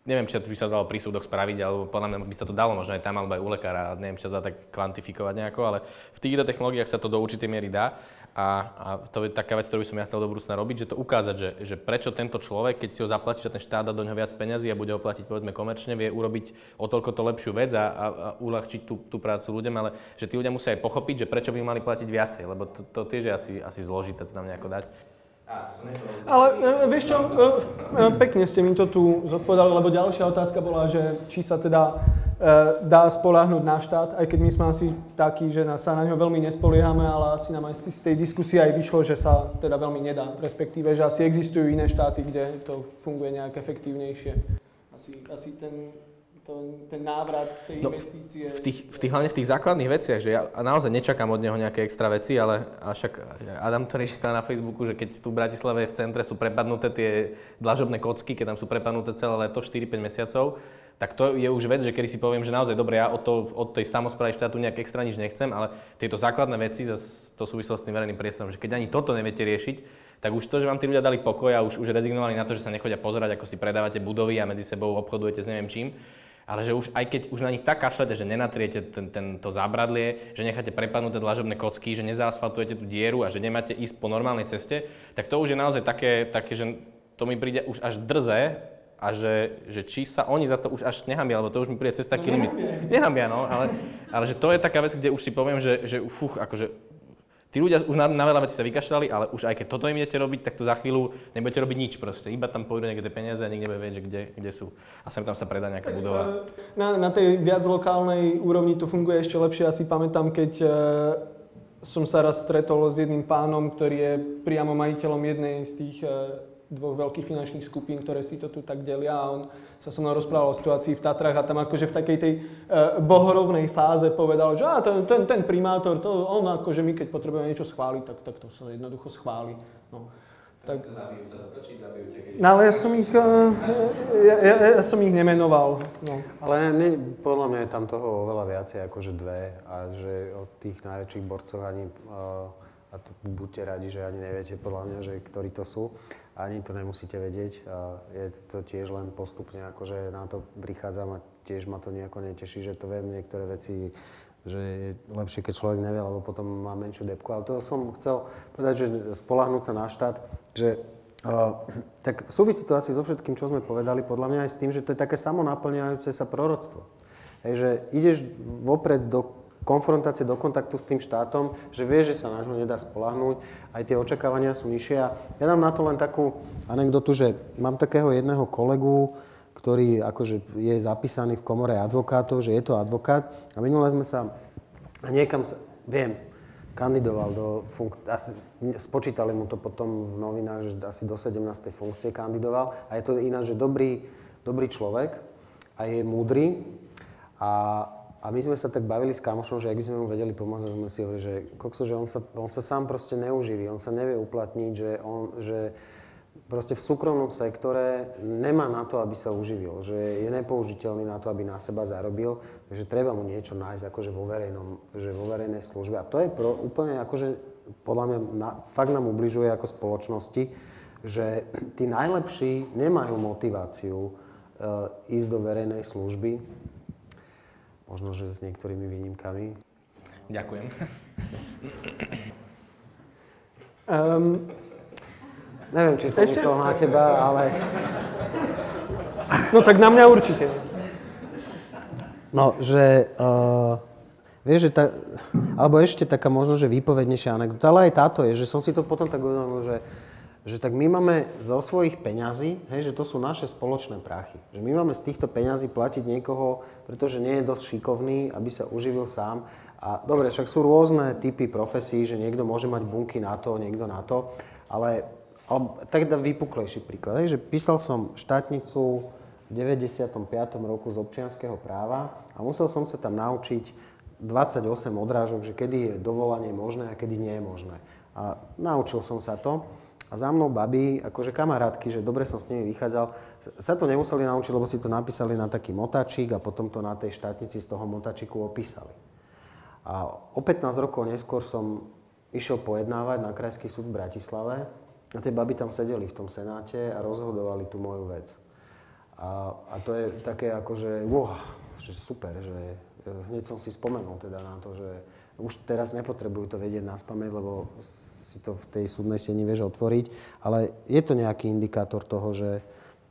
Neviem, či by sa to dalo pri súdoch spraviť, alebo podľa mňa by sa to dalo možno aj tam, alebo aj u lekára, neviem, či sa to dá tak kvantifikovať nejako, ale v týchto technológiách sa to do určitej miery dá. A to je taká vec, ktorú by som ja chcel do budúcna robiť, že to ukázať, že prečo tento človek, keď si ho zaplatí, že ten štát dá do ňoho viac peňazí a bude ho platiť povedzme komerčne, vie urobiť o toľko to lepšiu vec a uľahčiť tú prácu ľuďom, ale že tí ľudia musia aj pochopiť, že prečo by mali platiť viacej, lebo to tiež je asi zložité to tam nejako dať. Ale vieš čo, pekne ste mi to tu zodpovedali, lebo ďalšia otázka bola, že či sa teda dá spoľahnúť na štát, aj keď my sme asi takí, že sa na ňo veľmi nespoliehame, ale asi nám aj z tej diskusie aj vyšlo, že sa teda veľmi nedá, respektíve, že asi existujú iné štáty, kde to funguje nejak efektívnejšie. Asi ten návrat tej investície. Hlavne v tých základných veciach, že ja naozaj nečakám od neho nejaké extra veci, ale však Adam to rieši stále na Facebooku, že keď tu v Bratislave v centre sú prepadnuté tie dlažobné kocky, keď tam sú prepadnuté celé leto 4-5 mesiacov, tak to je už vec, že kedy si poviem, že naozaj dobre, ja od tej samosprávy štátu nejak extra nič nechcem, ale tieto základné veci, to súvislo s tým verejným priestorom, že keď ani toto neviete riešiť, tak už to, že vám tí ľudia dali pokoj a už rezignovali na to, že sa nechodia pozerať, ako si predávate budovy a medzi sebou obchodujete s neviem čím, ale že už aj keď už na nich tak kašlete, že nenatriete to zábradlie, že necháte prepadnuté dlažobné kocky, že nezaasfaltujete tú dieru a že nemáte ísť po normálnej ceste, tak to už je naozaj také že to mi príde už až drze a že či sa oni za to už až nehambia, lebo to už mi príde cez taký limit. Nehambia, no, ale že to je taká vec, kde už si poviem, že akože tí ľudia už na veľa vecí sa vykašľali, ale už aj keď toto im idete robiť, tak to za chvíľu nebudete robiť nič proste. Iba tam pôjdu niekde peniaze a nikto nebude vedieť, že kde sú. A sem tam sa predá nejaká budova. Na tej viac lokálnej úrovni to funguje ešte lepšie. Ja si pamätám, keď som sa raz stretol s jedným pánom, ktorý je priamo majiteľom jednej z tých dvoch veľkých finančných skupín, ktoré si to tu tak delia a on sa so mnou rozprával o situácii v Tatrách a tam akože v takej tej bohorovnej fáze povedal, že ten primátor, on akože my keď potrebujeme niečo schváliť, tak to sa jednoducho schváli. No. Tak sa zabijú sa to, či zabijú ťa, keď... No ale ja som ich nemenoval. No. Ale podľa mňa je tam toho oveľa viacej akože dve a že od tých najväčších borcov ani... a to buďte radi, že ani neviete podľa mňa, že ktorí to sú. Ani to nemusíte vedieť. A je to tiež len postupne, akože na to prichádzam a tiež ma to nejako neteší, že to viem niektoré veci, že je lepšie, keď človek nevie, lebo potom má menšiu debku. Ale to som chcel povedať, že spoľahnúť sa na štát, že tak súvisí to asi so všetkým, čo sme povedali, podľa mňa aj s tým, že to je také samonaplňajúce sa proroctvo. Hej, že ideš vopred do konfrontácie, do kontaktu s tým štátom, že vieš, že sa na ňo nedá spoľahnúť, aj tie očakávania sú nižšie. A ja dám na to len takú anekdotu, že mám takého jedného kolegu, ktorý akože je zapísaný v komore advokátov, že je to advokát. A minule sme sa niekam, kandidoval do funkcie, spočítali mu to potom v novinách, že asi do 17. funkcie kandidoval. A je to ináč, že dobrý človek. a je múdry. A my sme sa tak bavili s kamošom, že ak by sme mu vedeli pomôcť, sme si hovorili, že kokso, že on sa sám proste neuživí, on sa nevie uplatniť, že proste v súkromnom sektore nemá na to, aby sa uživil, že je nepoužiteľný na to, aby na seba zarobil, takže treba mu niečo nájsť akože vo verejnej službe. A to je úplne akože podľa mňa fakt nám ubližuje ako spoločnosti, že tí najlepší nemajú motiváciu ísť do verejnej služby. Možno, že s niektorými výnimkami. Ďakujem. Neviem, či som myslel na teba, ale... No tak na mňa určite. No, že... vieš, že alebo ešte taká možno, že výpovednejšia anekdota, ale aj táto je, že som si to potom tak uvedomil, že tak my máme zo svojich peňazí, hej, že to sú naše spoločné prachy. Že my máme z týchto peňazí platiť niekoho, pretože nie je dosť šikovný, aby sa uživil sám. A dobre, však sú rôzne typy profesí, že niekto môže mať bunky na to, niekto na to, ale tak dá vypuklejší príklad. Hej, že písal som štátnicu v 95. roku z občianskeho práva a musel som sa tam naučiť 28 odrážok, že kedy je dovolanie možné a kedy nie je možné. A naučil som sa to. A za mnou babi, akože kamarátky, že dobre som s nimi vychádzal, sa to nemuseli naučiť, lebo si to napísali na taký motačík a potom to na tej štátnici z toho motačíku opísali. A o 15 rokov neskôr som išiel pojednávať na Krajský súd v Bratislave a tie baby tam sedeli v tom senáte a rozhodovali tú moju vec. A to je také akože, wow, že super, že hneď som si spomenul teda na to, že už teraz nepotrebujú to vedieť naspamäť, lebo si to v tej súdnej sieni vieš otvoriť, ale je to nejaký indikátor toho, že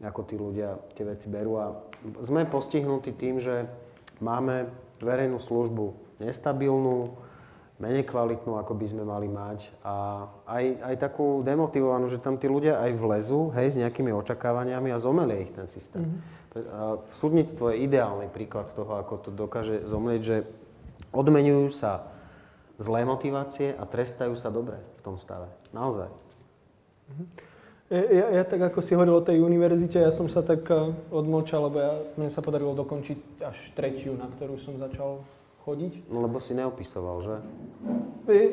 ako tí ľudia tie veci berú a sme postihnutí tým, že máme verejnú službu nestabilnú, menej kvalitnú, ako by sme mali mať a aj takú demotivovanú, že tam tí ľudia aj vlezú, hej, s nejakými očakávaniami a zomelie ich ten systém. V súdnictvo je ideálny príklad toho, ako to dokáže zomlieť, že odmeňujú sa zlé motivácie a trestajú sa dobre v tom stave. Naozaj. Ja tak ako si hovoril o tej univerzite, ja som sa tak odmlčal, lebo mne sa podarilo dokončiť až 3., na ktorú som začal chodiť. No lebo si neopisoval, že?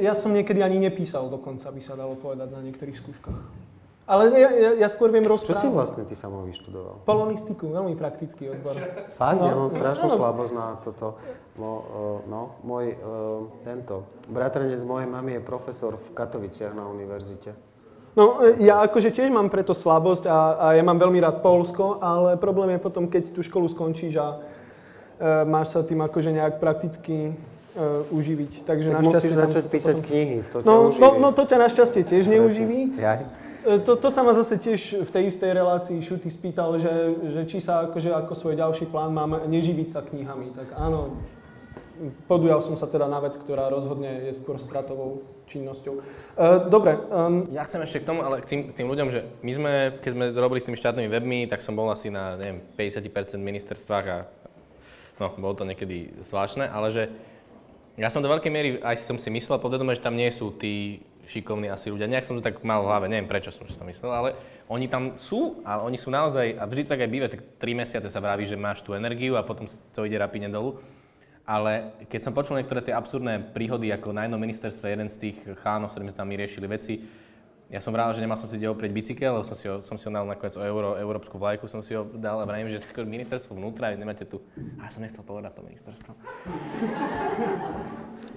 Ja som niekedy ani nepísal dokonca, by sa dalo povedať na niektorých skúškach. Ale ja skôr viem rozprávať. Čo si vlastne ty samo vyštudoval? Polonistiku, veľmi praktický odbor. Fakt? Ja mám strašnú slabosť na toto. Môj bratranec mojej mamy je profesor v Katoviciach na univerzite. No, ja akože tiež mám preto slabosť a ja mám veľmi rád Poľsko, ale problém je potom, keď tú školu skončíš a máš sa tým akože nejak prakticky uživiť. Takže tak musíš začať písať knihy, to ťa uživí. No to ťa našťastie tiež neuživí. To sa ma zase tiež v tej istej relácii Šuty spýtal, že či sa akože ako svoj ďalší plán mám neživiť sa knihami. Tak áno, podujal som sa teda na vec, ktorá rozhodne je skôr stratovou činnosťou. Dobre. Ja chcem ešte k tomu, ale k tým ľuďom, že my sme, keď sme robili s tými štátnymi webmi, tak som bol asi na, neviem, 50% ministerstvách a no, bolo to niekedy zvláštne, ale že ja som do veľkej miery, aj som si myslel podvedome, že tam nie sú tí šikovní asi ľudia. Nejak som to tak mal v hlave, neviem prečo som si to myslel, ale oni tam sú, ale oni sú naozaj, a vždy tak aj býva, tak 3 mesiace sa vraví, že máš tú energiu a potom to ide rapidne dolu. Ale keď som počul niektoré tie absurdné príhody, ako na jednom ministerstve jeden z tých chánov, s ktorými sme tam riešili veci, ja som vrál, že nemal som si kde oprieť bicykel, lebo som si ho dal nakoniec o európsku vlajku, som si ho dal a vrajím, že ministerstvo vnútra, nemáte tu, a ja som nechcel povedať to ministerstvo.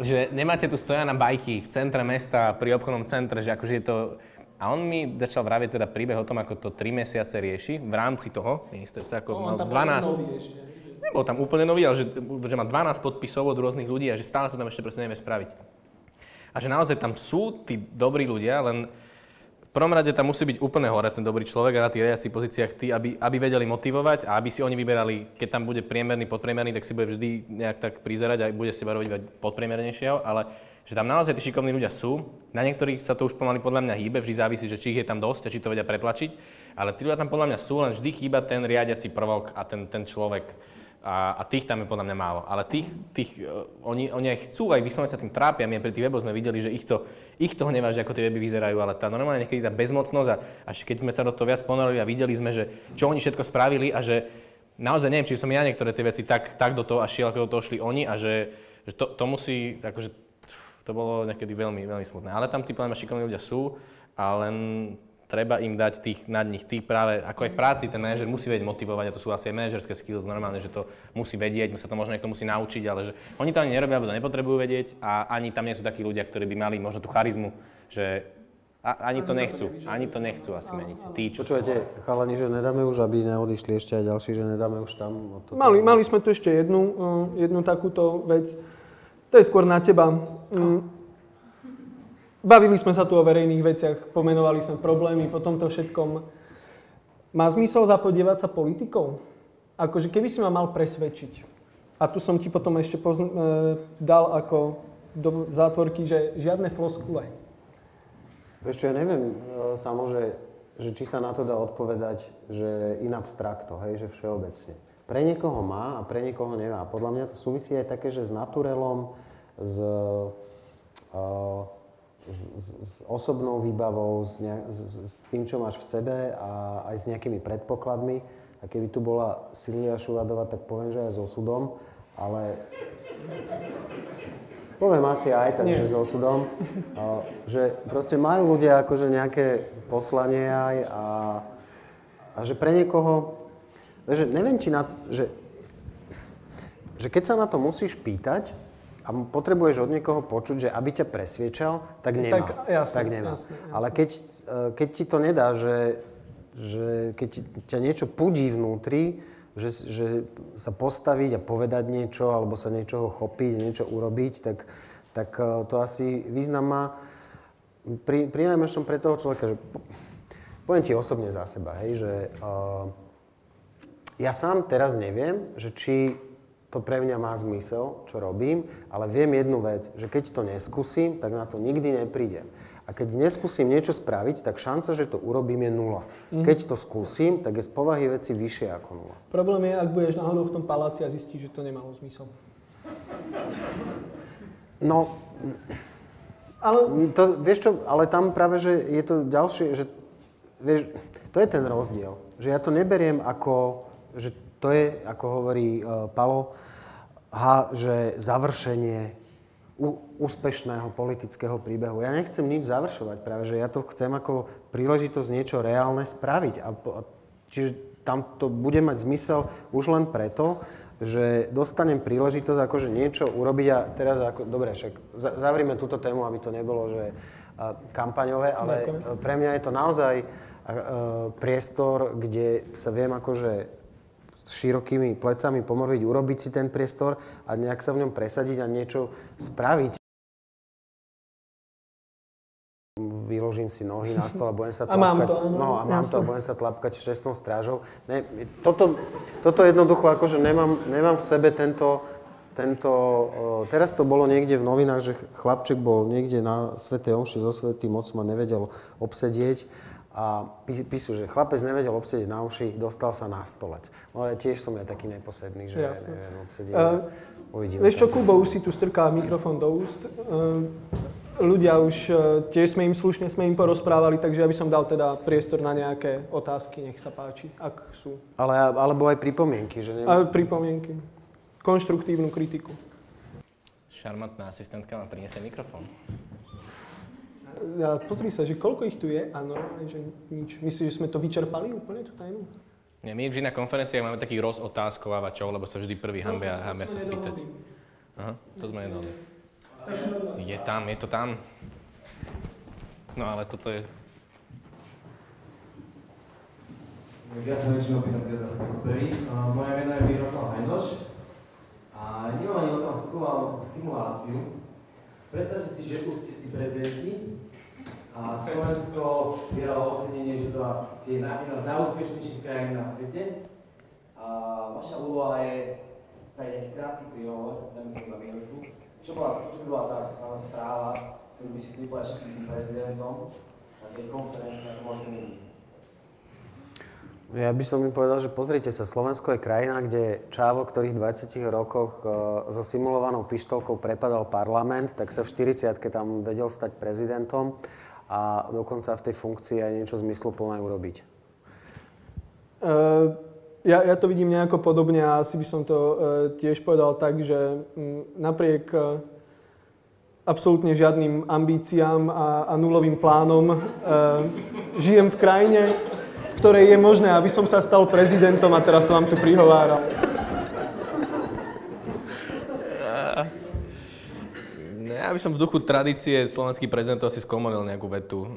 Že nemáte tu Stojana bajky v centre mesta, pri obchodnom centre, že akože je to... A on mi začal vraviť teda príbeh o tom, ako to 3 mesiace rieši v rámci toho ministerstva, ako mal 12... Nebol tam úplne nový, ale že má 12 podpisov od rôznych ľudí a že stále sa tam ešte proste nevie spraviť. A že naozaj tam sú tí dobrí ľudia, len v prvom rade tam musí byť úplne hore ten dobrý človek a na tých riadiacich pozíciách tí, aby vedeli motivovať a aby si oni vyberali, keď tam bude priemerný, podpriemerný, tak si bude vždy nejak tak prizerať a bude z teba robiť podpriemernejšieho, ale že tam naozaj tí šikovní ľudia sú. Na niektorých sa to už pomaly podľa mňa hýbe, vždy závisí, že či ich je tam dosť a či to vedia pretlačiť, ale tí ľudia tam podľa mňa sú, len vždy chýba ten riadiaci prvok a ten človek. A tých tam je podľa mňa málo. Ale oni aj chcú, aj vyslovene sa tým trápia. My pri tých weboch sme videli, že ich to hnevá, že ako tie weby vyzerajú, ale tá normálne niekedy tá bezmocnosť a až keď sme sa do toho viac ponorili a videli sme, že čo oni všetko spravili a že naozaj neviem, či som ja niektoré tie veci tak do toho šiel, ako do toho šli oni a že to musí, akože to bolo niekedy veľmi, veľmi smutné. Ale tam tí podľa mňa šikovní ľudia sú a len treba im dať nad nich práve, ako aj v práci, ten manažer musí vedieť motivovať a to sú asi aj manažerské skills normálne, že to musí vedieť, sa to možno niekto musí naučiť, ale že oni to ani nerobia, alebo to nepotrebujú vedieť a ani tam nie sú takí ľudia, ktorí by mali možno tú charizmu, že ani to nechcú asi meniť. Počúvajte, chalani, že nedáme už, aby neodišli ešte aj ďalší, že nedáme už tam. Mali sme tu ešte jednu takúto vec. To je skôr na teba. Bavili sme sa tu o verejných veciach, pomenovali sme problémy, po tomto všetkom. Má zmysel zapodievať sa politikou? Akože keby si ma mal presvedčiť, a tu som ti potom ešte dal ako do zátvorky, že žiadne floskule. Ešte ja neviem, samo, že či sa na to dá odpovedať, že in abstracto, hej, že všeobecne. Pre niekoho má a pre niekoho nemá. Podľa mňa to súvisí aj také, že s naturelom, s osobnou výbavou, s tým, čo máš v sebe a aj s nejakými predpokladmi. A keby tu bola Silvia Šuvadová, tak poviem, že aj s osudom, ale poviem asi aj tak, že s osudom, že proste majú ľudia akože nejaké poslanie aj a že pre niekoho, že neviem, či že keď sa na to musíš pýtať, a potrebuješ od niekoho počuť, že aby ťa presviečal, tak nemá. Tak nemá. Jasne. Ale keď ti to nedá, že keď ťa niečo pudí vnútri, že sa postaviť a povedať niečo, alebo sa niečoho chopiť, niečo urobiť, tak to asi význam má pri najmenšom pre toho človeka, že poviem ti osobne za seba, hej, že ja sám teraz neviem, že či to pre mňa má zmysel, čo robím, ale viem jednu vec, že keď to neskúsim, tak na to nikdy neprídem. A keď neskúsim niečo spraviť, tak šanca, že to urobím, je 0. Keď to skúsim, tak je z povahy veci vyššie ako 0. Problém je, ak budeš náhodou v tom paláci a zistíš, že to nemalo zmysel. No, ale to, vieš čo, ale tam práve, že je to ďalšie, že vieš, to je ten rozdiel, že ja to neberiem ako, že to je, ako hovorí Palo, že završenie úspešného politického príbehu. Ja nechcem nič završovať, práve že ja to chcem ako príležitosť niečo reálne spraviť. Čiže tam to bude mať zmysel už len preto, že dostanem príležitosť akože niečo urobiť a teraz dobre, však zavrime túto tému, aby to nebolo, že kampaňové, ale pre mňa je to naozaj priestor, kde sa viem akože s širokými plecami pomôcť, urobiť si ten priestor a nejak sa v ňom presadiť a niečo spraviť. Vyložím si nohy na stôl a budem sa tlapkať. Mám to a budem sa tlapkať 6. strážou. Ne, toto jednoducho akože nemám v sebe tento teraz to bolo niekde v novinách, že chlapček bol niekde na svätej omši so svätým otcom a nevedel obsedieť. A píšu, že chlapec nevedel obsedieť na uši, dostal sa na stolec. No ale tiež som ja taký neposedný, že neviem obsedieť. Uvidíme. Vieš čo, Kubo, už si tu strká mikrofón do úst. Ľudia už, tiež sme im porozprávali, takže ja by som dal teda priestor na nejaké otázky, nech sa páči, ak sú. Alebo aj pripomienky, že neviem. Pripomienky. Konštruktívnu kritiku. Šarmantná asistentka vám priniesie mikrofón. Pozri sa, že koľko ich tu je a normálne, že nič. Myslíš, že sme to vyčerpali úplne, tú tajnu? Nie, my vždy na konferenciách máme takých rozotázkovávačov, lebo sa vždy prvý hambia sa spýtať. Aha, to sme nedali. Je to tam. No ale toto je... Ja sa väčšinou pýtam tie otázky ako prvý. Moje meno je Miroslav Hajnoš a nemám ani otázku, ale simuláciu. Predstavte si, že už ste tí prezidenti a Slovensko vyhralo ocenenie, že to je jedna z najúspešnejších krajín na svete. A vaša úloha je dať nejaký krátky príhovor, dáme to na minútu. Čo by bola tá správa, ktorú by si chceli povedať všetkým tým prezidentom na tej konferencii ako ocenení? Ja by som im povedal, že pozrite sa, Slovensko je krajina, kde Čávo, ktorý v 20 rokoch so simulovanou pištolkou prepadal parlament, tak sa v 40-ke tam vedel stať prezidentom a dokonca v tej funkcii aj niečo zmysluplné urobiť. Ja to vidím nejako podobne a asi by som to tiež povedal tak, že napriek absolútne žiadnym ambíciám a nulovým plánom žijem v krajine, v ktorej je možné, aby som sa stal prezidentom a teraz som vám tu prihováral. Ja by som v duchu tradície slovenských prezidentov si skomoril nejakú vetu.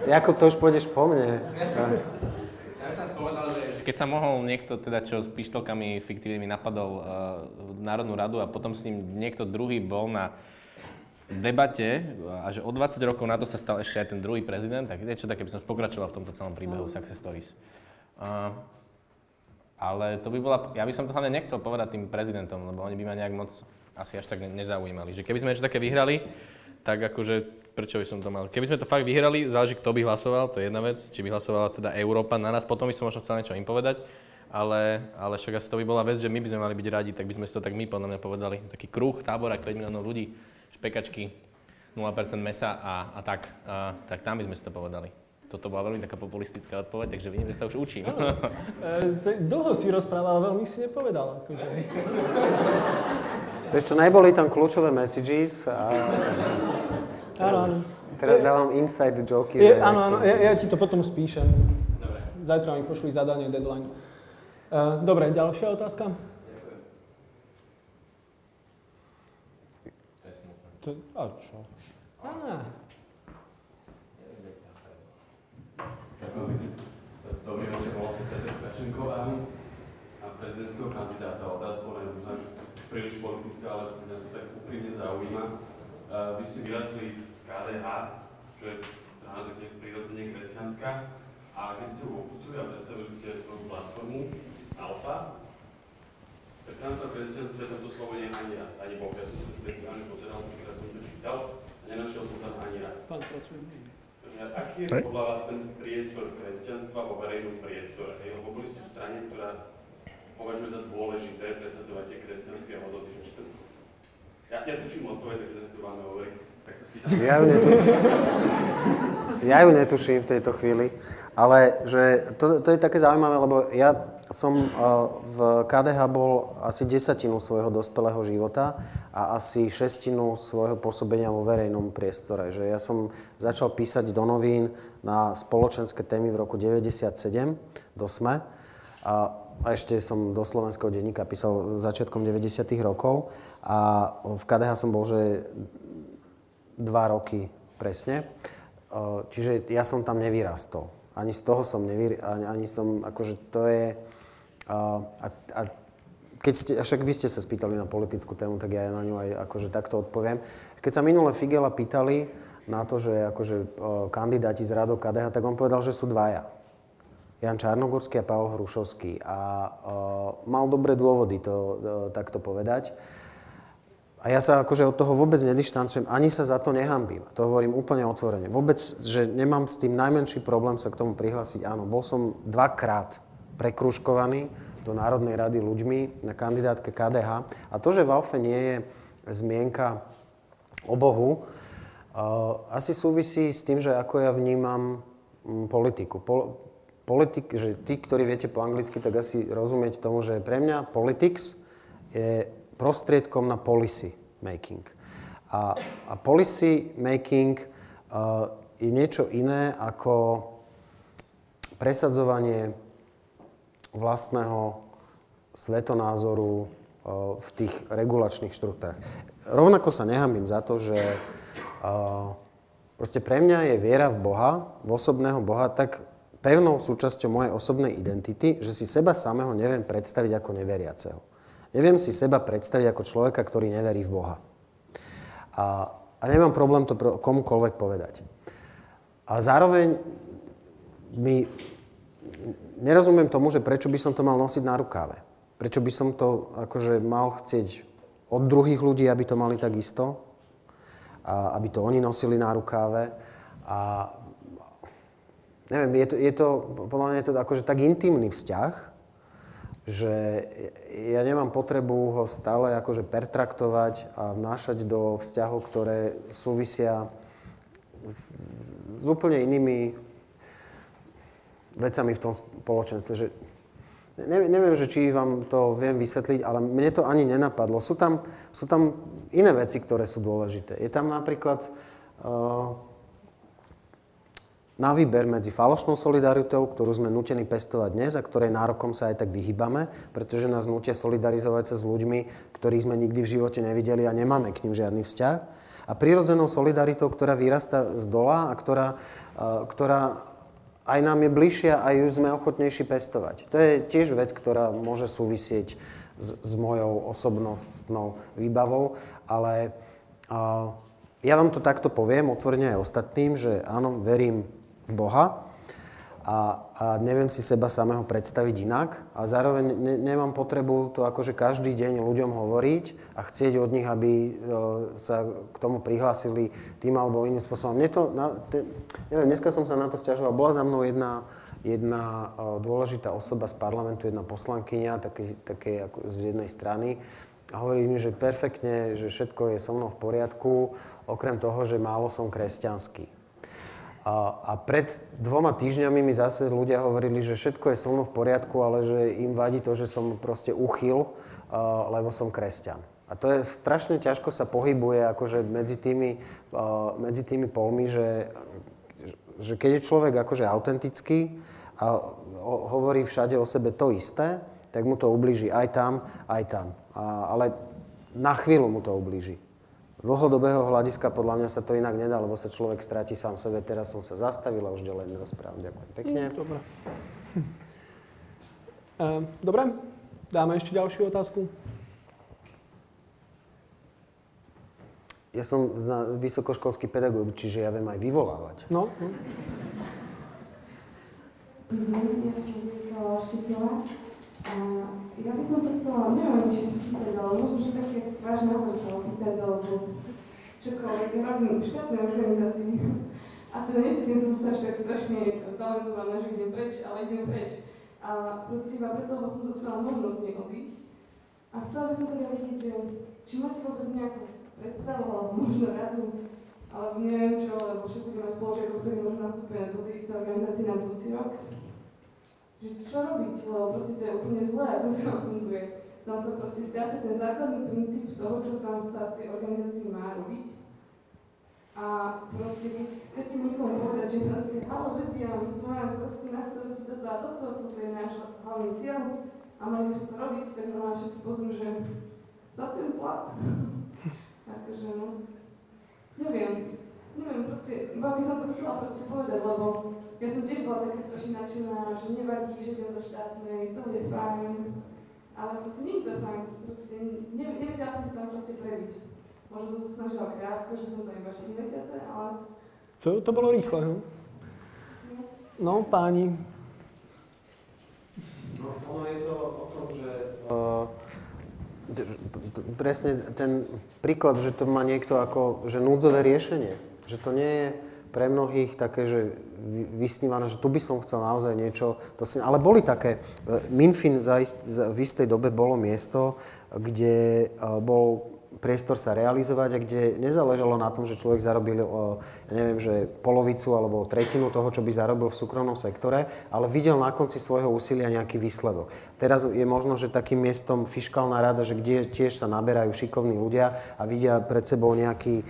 Jakub, to už pôjdeš po mne. Ja som spovedal, že keď sa mohol niekto, teda čo s pištolkami fiktívnymi napadol Národnú radu a potom s ním niekto druhý bol na debate a že o 20 rokov na to sa stal ešte aj ten druhý prezident, tak niečo také by som pokračoval v tomto celom príbehu Success Stories. Ale to by bola, ja by som to hlavne nechcel povedať tým prezidentom, lebo oni by ma nejak moc asi až tak nezaujímali. Že keby sme niečo také vyhrali, tak akože prečo by som to mal? Keby sme to fakt vyhrali, záleží, kto by hlasoval, to je jedna vec. Či by hlasovala teda Európa na nás, potom by som možno chcel niečo im povedať. Ale však asi to by bola vec, že my by sme mali byť radi, tak by sme si to tak my podľa mňa povedali. Taký kruh, táborak, 5 miliónov ľudí, špekačky, 0% mesa a tak. Tak tam by sme si to povedali. Toto bola veľmi taká populistická odpoveď, takže vidím, že sa už učím. Dlho si rozprával, veľmi si nepovedal. Akože. Vieš čo, neboli tam kľúčové messages a... Áno. Teraz dávam inside joky. Áno, ja ti to potom spíšem. Dobre. Zajtra mi pošli zadanie, deadline. Dobre, ďalšia otázka? Ďakujem. To je smutné. A čo? Dobrý večer, volám sa Peter Kačenková a prezidentského kandidáta. Otázka len možno príliš politická, ale mňa to tak úprimne zaujíma. Vy ste vyrazili z KDH, čo je strana tak nejak prirodzene kresťanská, a keď ste ho opustili a predstavili ste svoju platformu Alfa, tak tam sa v kresťanstve toto slovo nie ani raz, ani Boh. Ja som to špeciálne pozeral, keď som to čítal a nenašiel som tam ani raz. Aký je podľa vás ten priestor kresťanstva vo verejnom priestore? Lebo boli ste v strane, ktorá považuje za dôležité presadzovať tie kresťanské hodnoty. Ja tuším odpoveď, takže nechcem vám hovoriť, tak sa spýtam. Ja ju netuším v tejto chvíli, ale že to je také zaujímavé, lebo ja som v KDH bol asi 10% svojho dospelého života a asi 1/6 svojho pôsobenia vo verejnom priestore. Že ja som začal písať do novín na spoločenské témy v roku 1997 do SME a ešte som do Slovenského denníka písal začiatkom 90. rokov a v KDH som bol, že 2 roky presne. Čiže ja som tam nevyrastol. Ani z toho som ani som, akože to je... Však vy ste sa spýtali na politickú tému, tak ja na ňu aj akože takto odpoviem. Keď sa minule Figela pýtali na to, že akože kandidáti z radov KDH, tak on povedal, že sú dvaja. Jan Čarnogórsky a Pavol Hrušovský. A mal dobré dôvody to takto povedať. A ja sa akože od toho vôbec nedištancujem, ani sa za to nehanbím. To hovorím úplne otvorene. Vôbec, že nemám s tým najmenší problém sa k tomu prihlásiť. Áno, bol som 2-krát prekružkovaný do Národnej rady ľuďmi na kandidátke KDH. A to, že v Alfe nie je zmienka o Bohu, asi súvisí s tým, že ako ja vnímam politiku. Že tí, ktorí viete po anglicky, tak asi rozumiete tomu, že pre mňa politics je prostriedkom na policy making. A policy making je niečo iné ako presadzovanie vlastného svetonázoru v tých regulačných štruktúrach. Rovnako sa nehanbím za to, že proste pre mňa je viera v Boha, v osobného Boha, tak pevnou súčasťou mojej osobnej identity, že si seba samého neviem predstaviť ako neveriaceho. Neviem si seba predstaviť ako človeka, ktorý neverí v Boha. A nemám problém to komukoľvek povedať. A zároveň nerozumiem tomu, že prečo by som to mal nosiť na rukáve. Prečo by som to akože mal chcieť od druhých ľudí, aby to mali tak isto. A aby to oni nosili na rukáve. A neviem, podľa mňa je to akože tak intimný vzťah, že ja nemám potrebu ho stále akože pertraktovať a vnášať do vzťahov, ktoré súvisia s úplne inými vecami v tom spoločenstve, že neviem, že či vám to viem vysvetliť, ale mne to ani nenapadlo. Sú tam iné veci, ktoré sú dôležité. Je tam napríklad na výber medzi falošnou solidaritou, ktorú sme nútení pestovať dnes a ktorej nárokom sa aj tak vyhýbame, pretože nás nútia solidarizovať sa s ľuďmi, ktorých sme nikdy v živote nevideli a nemáme k nim žiadny vzťah. A prirodzenou solidaritou, ktorá vyrastá z dola a ktorá aj nám je bližšia a ju sme ochotnejší pestovať. To je tiež vec, ktorá môže súvisieť s mojou osobnostnou výbavou, ale ja vám to takto poviem, otvorene aj ostatným, že áno, verím v Boha a neviem si seba samého predstaviť inak a zároveň nemám potrebu to akože každý deň ľuďom hovoriť a chcieť od nich, aby sa k tomu prihlásili tým alebo iným spôsobom. Neviem, dneska som sa na to sťažoval. Bola za mnou jedna dôležitá osoba z parlamentu, jedna poslankyňa, také ako z jednej strany a hovorí mi, že perfektne, že všetko je so mnou v poriadku, okrem toho, že málo som kresťanský. A pred 2 týždňami mi zase ľudia hovorili, že všetko je so mnou v poriadku, ale že im vadí to, že som proste uchyl, lebo som kresťan. A to je strašne ťažko sa pohybuje akože medzi tými polmi, že keď je človek akože autentický a hovorí všade o sebe to isté, tak mu to ublíži aj tam. Ale na chvíľu mu to ublíži. Z dlhodobého hľadiska podľa mňa sa to inak nedá, lebo sa človek stratí sám sebe. Teraz som sa zastavil a už ďalej nerozprávam. Ďakujem pekne. Dobre. Dobre, dáme ešte ďalšiu otázku. Ja som vysokoškolský pedagóg, čiže ja viem aj vyvolávať. No. Ja som Vítka Štiptová. Ja by som sa chcela, neviem, či si pýtať, ale možno, že také váš názor sa opýtať, alebo čokoľvek, ja robím v štátnej organizácii a teda necítim som sa až tak strašne talentovaná, že idem preč, ale idem preč. A proste iba preto, lebo som dostala možnosť nej odísť. A chcela by som teda vedieť, že či máte vôbec nejakú predstavu, alebo možno radu, alebo neviem čo, lebo všetko budeme spoločiakov, ktorí možno nastúpia do tej isté organizácie na budúci rok. Čo robiť, lebo proste to je úplne zlé, ako sa funguje. Tam sa proste stráca ten základný princíp toho, čo tam sa v tej organizácii má robiť. A proste, keď chcete niekomu povedať, že proste, ale vedia, my tu máme proste na starosti toto a toto je náš hlavný cieľ a mali sme to robiť, tak na nás všetci pozrú, že za ten plat. Takže no, neviem, proste, iba by som to chcela proste povedať, lebo ja som tiež bola taká strašne nadšená, že nevadí, že idem do štátnej, to je fajn, ale proste nie je to fajn, proste nevedela som sa tam proste prebiť. Možno som sa snažila krátko, že som tam iba 4 mesiace, ale... To bolo rýchle, no? No, páni. No, ono je to o tom, že... presne ten príklad, že to má niekto ako, že núdzové riešenie. Že to nie je pre mnohých také, že vysnívané, že tu by som chcel naozaj niečo. Ale boli také. Minfin v istej dobe bolo miesto, kde bol priestor sa realizovať a kde nezáležalo na tom, že človek zarobil, ja neviem, že polovicu alebo tretinu toho, čo by zarobil v súkromnom sektore, ale videl na konci svojho úsilia nejaký výsledok. Teraz je možno, že takým miestom fiškálna rada, že kde tiež sa naberajú šikovní ľudia a vidia pred sebou nejaký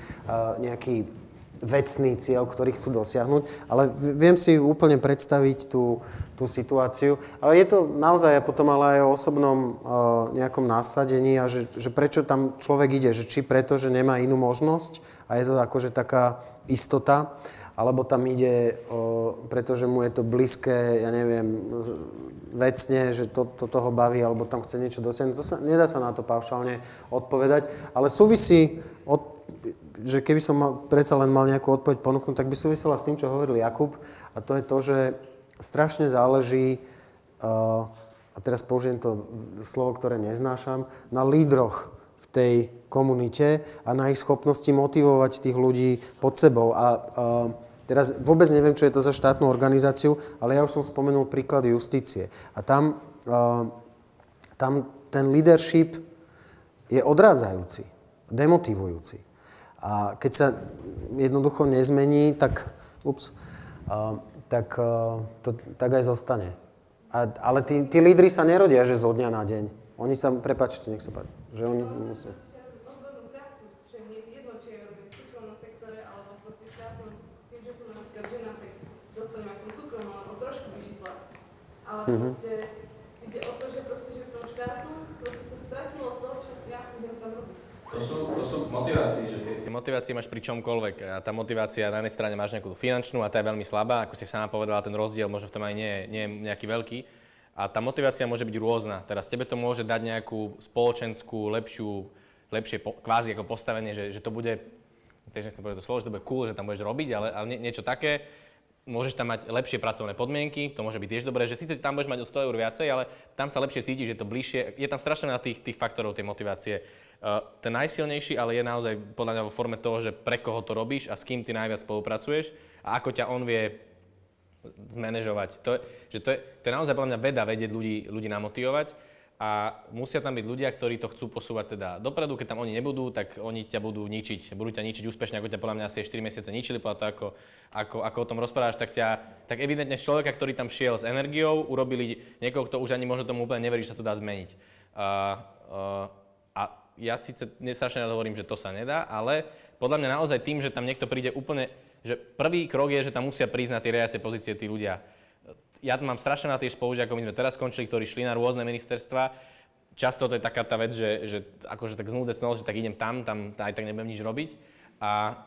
vecný cieľ, ktorý chcú dosiahnuť, ale viem si úplne predstaviť tú situáciu. Ale je to naozaj potom ale aj o osobnom nejakom nasadení a že prečo tam človek ide, že či preto, že nemá inú možnosť a je to akože taká istota, alebo tam ide pretože mu je to blízke, ja neviem, vecne, že to ho baví, alebo tam chce niečo dosiahnuť. Nedá sa na to paušálne odpovedať, ale súvisí že keby som predsa len mal nejakú odpoveď ponúknuť, tak by súvisela s tým, čo hovoril Jakub. A to je to, že strašne záleží, a teraz použijem to slovo, ktoré neznášam, na lídroch v tej komunite a na ich schopnosti motivovať tých ľudí pod sebou. A teraz vôbec neviem, čo je to za štátnu organizáciu, ale ja už som spomenul príklad justície. A tam ten leadership je odrádzajúci, demotivujúci. A keď sa jednoducho nezmení, tak tak to tak aj zostane. Ale tí lídri sa nerodia, že zo dňa na deň. Oni sa, prepáčte, nech sa páči, že oni musia. Odbornú prácu, že nie je jedno, či je robiť v súkromnom sektore, alebo proste štátnom, tým, že som napríklad žena, tak dostanem aj v tom súkromnom, alebo trošku vyšší plat. Ale proste ide o to, že v tom štátnom proste sa stratilo to, čo ja idem tam robiť. To sú motivácie, že tie motivácie máš pri čomkoľvek a tá motivácia na jednej strane máš nejakú finančnú a tá je veľmi slabá, ako si sama povedala, ten rozdiel možno v tom aj nie je nejaký veľký. A tá motivácia môže byť rôzna. Teraz tebe to môže dať nejakú spoločenskú, lepšie kvázi ako postavenie, že to bude, tiež nechcem povedať to slovo, že to bude cool, že tam budeš robiť, ale niečo také. Môžeš tam mať lepšie pracovné podmienky, to môže byť tiež dobré, že síce tam budeš mať o 100 eur viacej, ale tam sa lepšie cítiš, je to bližšie. Je tam strašne na tých faktorov tej motivácie. Ten najsilnejší, ale je naozaj podľa mňa vo forme toho, že pre koho to robíš a s kým ty najviac spolupracuješ a ako ťa on vie zmanéžovať. To je naozaj podľa mňa veda vedieť ľudí namotivovať. A musia tam byť ľudia, ktorí to chcú posúvať teda dopredu. Keď tam oni nebudú, tak oni ťa budú ničiť. Budú ťa ničiť úspešne, ako ťa podľa mňa asi 4 mesiace ničili, podľa toho, ako o tom rozprávaš, tak evidentne z človeka, ktorý tam šiel s energiou, urobili niekoho, kto už ani možno tomu úplne neverí, že sa to dá zmeniť. A ja síce strašne rád hovorím, že to sa nedá, ale podľa mňa naozaj tým, že tam niekto príde úplne, že prvý krok je, že tam musia prísť na tie riadiace pozície tí ľudia. Ja mám strašne na tiež spolužiakov, my sme teraz skončili, ktorí šli na rôzne ministerstva. Často to je taká tá vec, že akože tak znúdecnosť, že tak idem tam aj tak nebudem nič robiť. A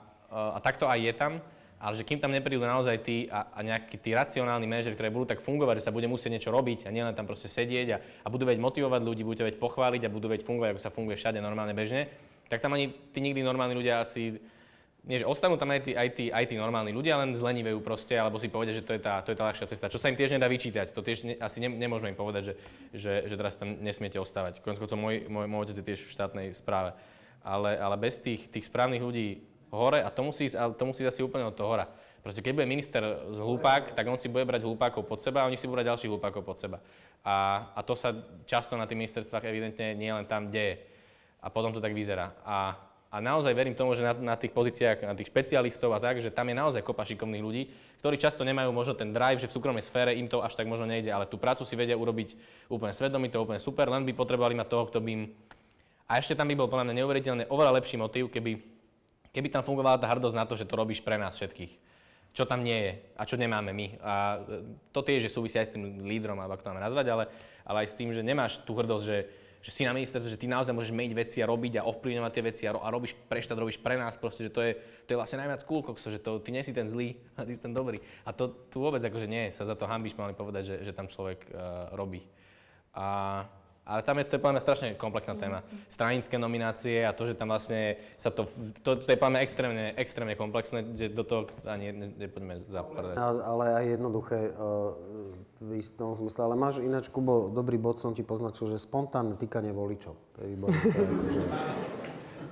tak to aj je tam, ale že kým tam neprídu naozaj tí a nejakí tí racionálni manažeri, ktorí budú tak fungovať, že sa bude musieť niečo robiť a nielen tam proste sedieť a budú vedieť motivovať ľudí, budú vedieť pochváliť a budú vedieť fungovať, ako sa funguje všade normálne bežne, tak tam ani tí nikdy normálni ľudia asi nie, že ostanú tam aj tí normálni ľudia, len zlenivejú proste, alebo si povedia, že to je tá ľahšia cesta. Čo sa im tiež nedá vyčítať, to tiež asi nemôžeme im povedať, že teraz tam nesmiete ostávať. Konec koncov môj otec je tiež v štátnej správe. Ale bez tých správnych ľudí hore, a to musí ísť asi úplne od toho hora. Proste keď bude minister z hlupák, tak on si bude brať hlupákov pod seba a oni si budú brať ďalších hlupákov pod seba. A to sa často na tých ministerstvách evidentne nie len tam deje. A potom to tak vyzerá. A naozaj verím tomu, že na tých pozíciách, na tých špecialistov a tak, že tam je naozaj kopa šikovných ľudí, ktorí často nemajú možno ten drive, že v súkromnej sfére im to až tak možno nejde, ale tú prácu si vedia urobiť úplne svedomito, úplne super, len by potrebovali mať toho, kto by im... A ešte tam by bol podľa mňa neuveriteľne oveľa lepší motív, keby tam fungovala tá hrdosť na to, že to robíš pre nás všetkých. Čo tam nie je a čo nemáme my. A to tiež, že súvisí aj s tým lídrom, alebo ako to máme nazvať, ale aj s tým, že nemáš tú hrdosť, že si na ministerstve, že ty naozaj môžeš meniť veci a robiť a ovplyvňovať tie veci a robíš pre štát, robíš pre nás, proste, že to je vlastne najviac cool, kokso, že ty nie si ten zlý, a ty si ten dobrý. A to tu vôbec akože nie, sa za to hanbíš, mali povedať, že tam človek robí. Ale tam je to podľa mňa strašne komplexná téma. Stranické nominácie a to, že tam vlastne sa to je podľa mňa extrémne komplexné, že do toho ani nepoďme zapadať. Ale aj jednoduché v istom zmysle. Ale máš ináč, Kubo, dobrý bod som ti poznačil, že spontánne týkanie voličov. To je výborné.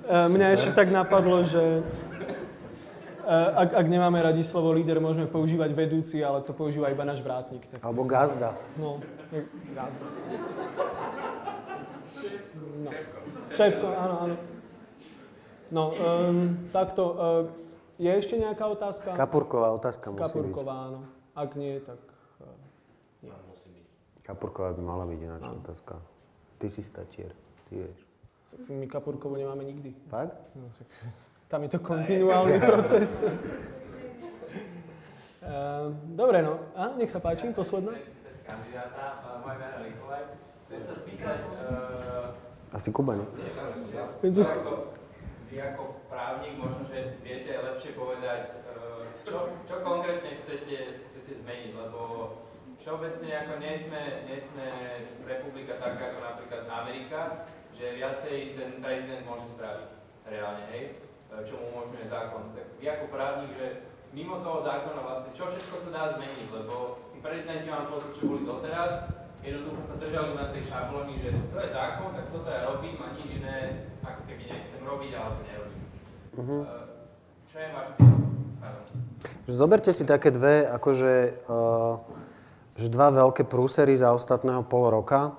Mňa ešte tak napadlo, že ak nemáme radi slovo líder, môžeme používať vedúci, ale to používa iba náš vrátnik. Tak... Alebo gazda. No, gazda. No. Šéfko, áno. No, takto. Je ešte nejaká otázka? Kapurková otázka musí byť. Kapurková, áno. Ak nie, tak nie. Kapurková by mala byť ináč otázka. Ty si statier, ty vieš. My Kapurkovu nemáme nikdy. Fakt? No, tam je to kontinuálny proces. Dobre, no. A nech sa páči, posledná. Kandidáta, moje meno Nikolaj. Chcem sa spýtať... Asi Kuba, no? Vy ako právnik možno, že viete lepšie povedať, čo konkrétne chcete zmeniť, lebo všeobecne ako nie sme republika taká ako napríklad Amerika, že viacej ten prezident môže spraviť reálne, hej, čo mu umožňuje zákon. Tak vy ako právnik, že mimo toho zákona vlastne, čo všetko sa dá zmeniť, lebo tí prezidenti mám pocit, čo boli doteraz, jednoducho sa držali na tej šablóny, že to je zákon, tak toto ja robím a nič iné, ako keby nechcem robiť, alebo nerobím. Čo je váš cieľ? Zoberte si také dve, akože, že dva veľké prúsery za ostatného pol roka.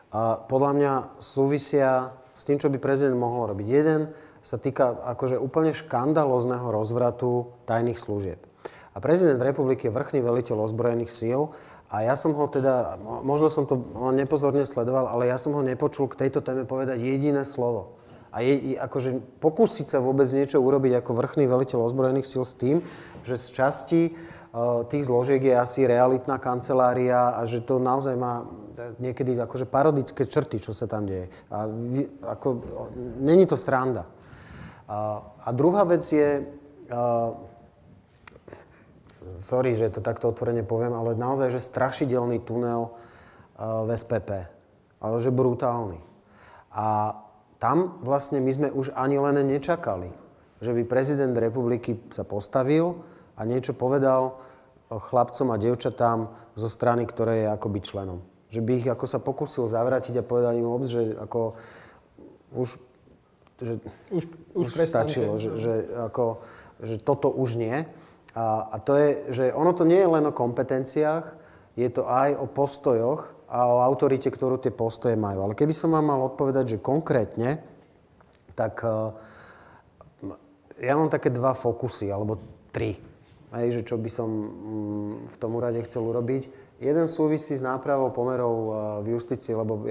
A podľa mňa súvisia s tým, čo by prezident mohol robiť. Jeden sa týka akože úplne škandalózneho rozvratu tajných služieb. A prezident republiky je vrchný veliteľ ozbrojených síl a ja som ho teda, možno som to nepozorne sledoval, ale ja som ho nepočul k tejto téme povedať jediné slovo. A akože pokúsiť sa vôbec niečo urobiť ako vrchný veliteľ ozbrojených síl s tým, že z časti tých zložiek je asi realitná kancelária a že to naozaj má niekedy akože parodické črty, čo sa tam deje. A není to sranda. A druhá vec je, sorry, že to takto otvorene poviem, ale naozaj, že strašidelný tunel v SPP. Ale že brutálny. A tam vlastne my sme už ani len nečakali, že by prezident republiky sa postavil a niečo povedal chlapcom a dievčatám zo strany, ktoré je akoby členom. Že by ich ako sa pokúsil zavrátiť a povedať im že ako už stačilo, že toto už nie. A to je, že ono to nie je len o kompetenciách, je to aj o postojoch a o autorite, ktorú tie postoje majú. Ale keby som vám mal odpovedať, že konkrétne, tak ja mám také 2 fokusy, alebo 3. Že čo by som v tom úrade chcel urobiť. Jeden súvisí s nápravou pomerov v justícii, lebo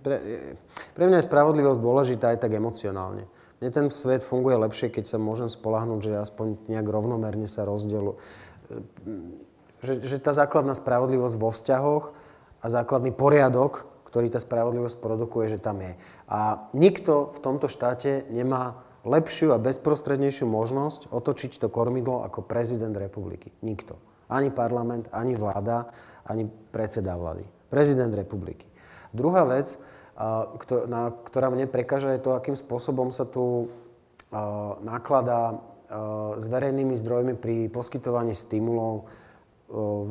pre mňa je spravodlivosť dôležitá aj tak emocionálne. Mne ten svet funguje lepšie, keď sa môžem spoľahnúť, že aspoň nejak rovnomerne sa rozdeľu. Že tá základná spravodlivosť vo vzťahoch a základný poriadok, ktorý tá spravodlivosť produkuje, že tam je. A nikto v tomto štáte nemá lepšiu a bezprostrednejšiu možnosť otočiť to kormidlo ako prezident republiky. Nikto. Ani parlament, ani vláda, ani predseda vlády. Prezident republiky. Druhá vec, ktorá mne prekáža, je to, akým spôsobom sa tu nakladá s verejnými zdrojmi pri poskytovaní stimulov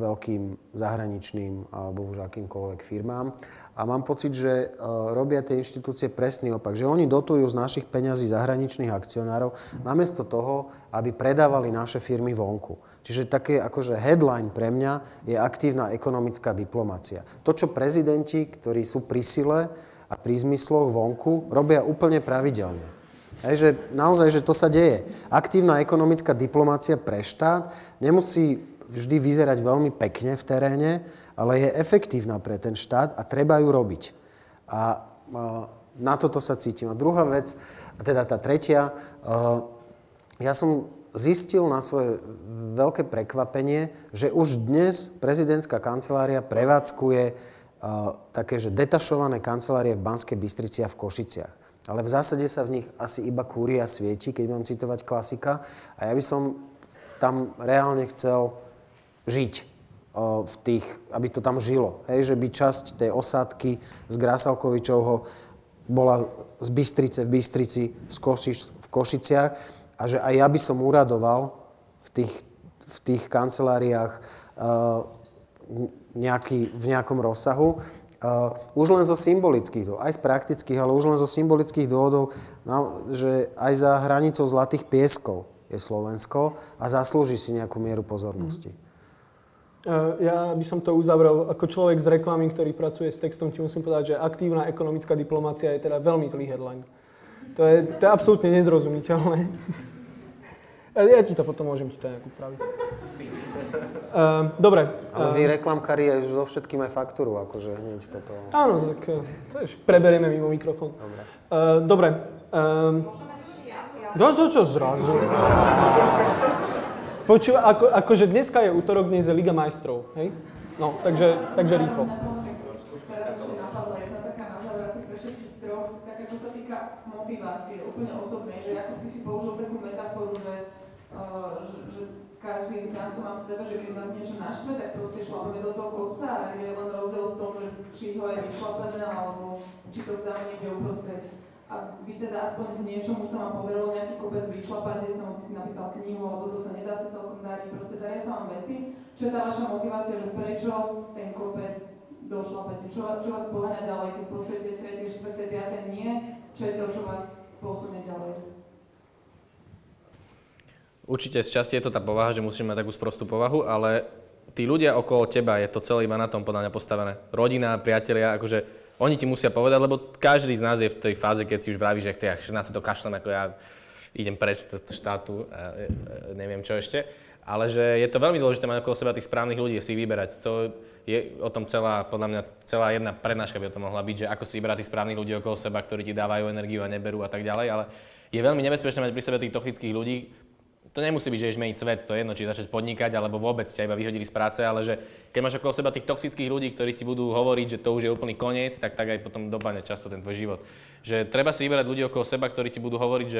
veľkým zahraničným alebo už akýmkoľvek firmám. A mám pocit, že robia tie inštitúcie presný opak. Že oni dotujú z našich peňazí zahraničných akcionárov namiesto toho, aby predávali naše firmy vonku. Čiže také akože headline pre mňa je aktívna ekonomická diplomacia. To, čo prezidenti, ktorí sú pri sile a pri zmysloch vonku, robia úplne pravidelne. Že naozaj, že to sa deje. Aktívna ekonomická diplomácia pre štát nemusí vždy vyzerať veľmi pekne v teréne, ale je efektívna pre ten štát a treba ju robiť. A na toto sa cítim. A druhá vec, a teda tá tretia, ja som zistil na svoje veľké prekvapenie, že už dnes prezidentská kancelária prevádzkuje také, že detašované kancelárie v Banskej Bystrici a v Košiciach. Ale v zásade sa v nich asi iba kúri a svieti, keď mám citovať klasika. A ja by som tam reálne chcel žiť. Aby to tam žilo. Že by časť tej osádky z Grasalkovičovho bola z Bystrice v Bystrici, v Košiciach a že aj ja by som uradoval v tých kanceláriách v nejakom rozsahu. Už len zo symbolických dôvodov, aj z praktických, ale už len zo symbolických dôvodov, že aj za hranicou Zlatých pieskov je Slovensko a zaslúži si nejakú mieru pozornosti. Ja by som to uzavrel ako človek z reklamy, ktorý pracuje s textom, ti musím povedať, že aktívna ekonomická diplomácia je teda veľmi zlý headline. To je absolútne nezrozumiteľné. Ja ti to potom môžem nejak upraviť. Dobre. Ale vy reklamkári aj so všetkým aj faktúru, akože hneď toto... Áno, tak to preberieme mimo mikrofón. Dobre. Môžeme ešte ja? Čo zrazu? Počúva, akože dneska je útorok, dnes je Liga majstrov, hej? No, takže rýchlo. Teraz ešte napadla jedna taká na záver asi pre všetkých troch, taká čo sa týka motivácie, úplne osobnej, že ako ty si použil takú metaforu, že každý z nás to má v sebe, že keď nás niečo naštve, tak proste šlapeme do toho kopca a je len rozdiel v tom, že či ho aj vyšlapené, alebo či to dáme niekde uprostred. A vy teda aspoň k niečomu sa vám podarilo nejaký kopec vyšlapať, kde sa si napísal knihu, alebo to sa nedá sa celkom dariť, proste daria sa vám veci. Čo je tá vaša motivácia, že prečo ten kopec došlapete? Čo vás poháňa ďalej, keď počujete 3., 4., 5. nie? Čo je to, čo vás posunie ďalej? Určite z časti je to tá povaha, že musíme mať takú sprostú povahu, ale tí ľudia okolo teba, je to celé iba na tom podľa mňa postavené. Rodina, priatelia, akože oni ti musia povedať, lebo každý z nás je v tej fáze, keď si už vraví, že na to kašlem, ako ja idem preč z štátu a neviem čo ešte. ale že je to veľmi dôležité mať okolo seba tých správnych ľudí a si ich vyberať. To je o tom podľa mňa celá jedna prednáška by o tom mohla byť, že ako si vyberať tých správnych ľudí okolo seba, ktorí ti dávajú energiu a neberú a tak ďalej, ale je veľmi nebezpečné mať pri sebe tých toxických ľudí. To nemusí byť, že ideš meniť svet, to je jedno, či začať podnikať, alebo vôbec ťa iba vyhodili z práce, ale že keď máš okolo seba tých toxických ľudí, ktorí ti budú hovoriť, že to už je úplný koniec, tak aj potom dopadne často ten tvoj život. Že treba si vyberať ľudí okolo seba, ktorí ti budú hovoriť,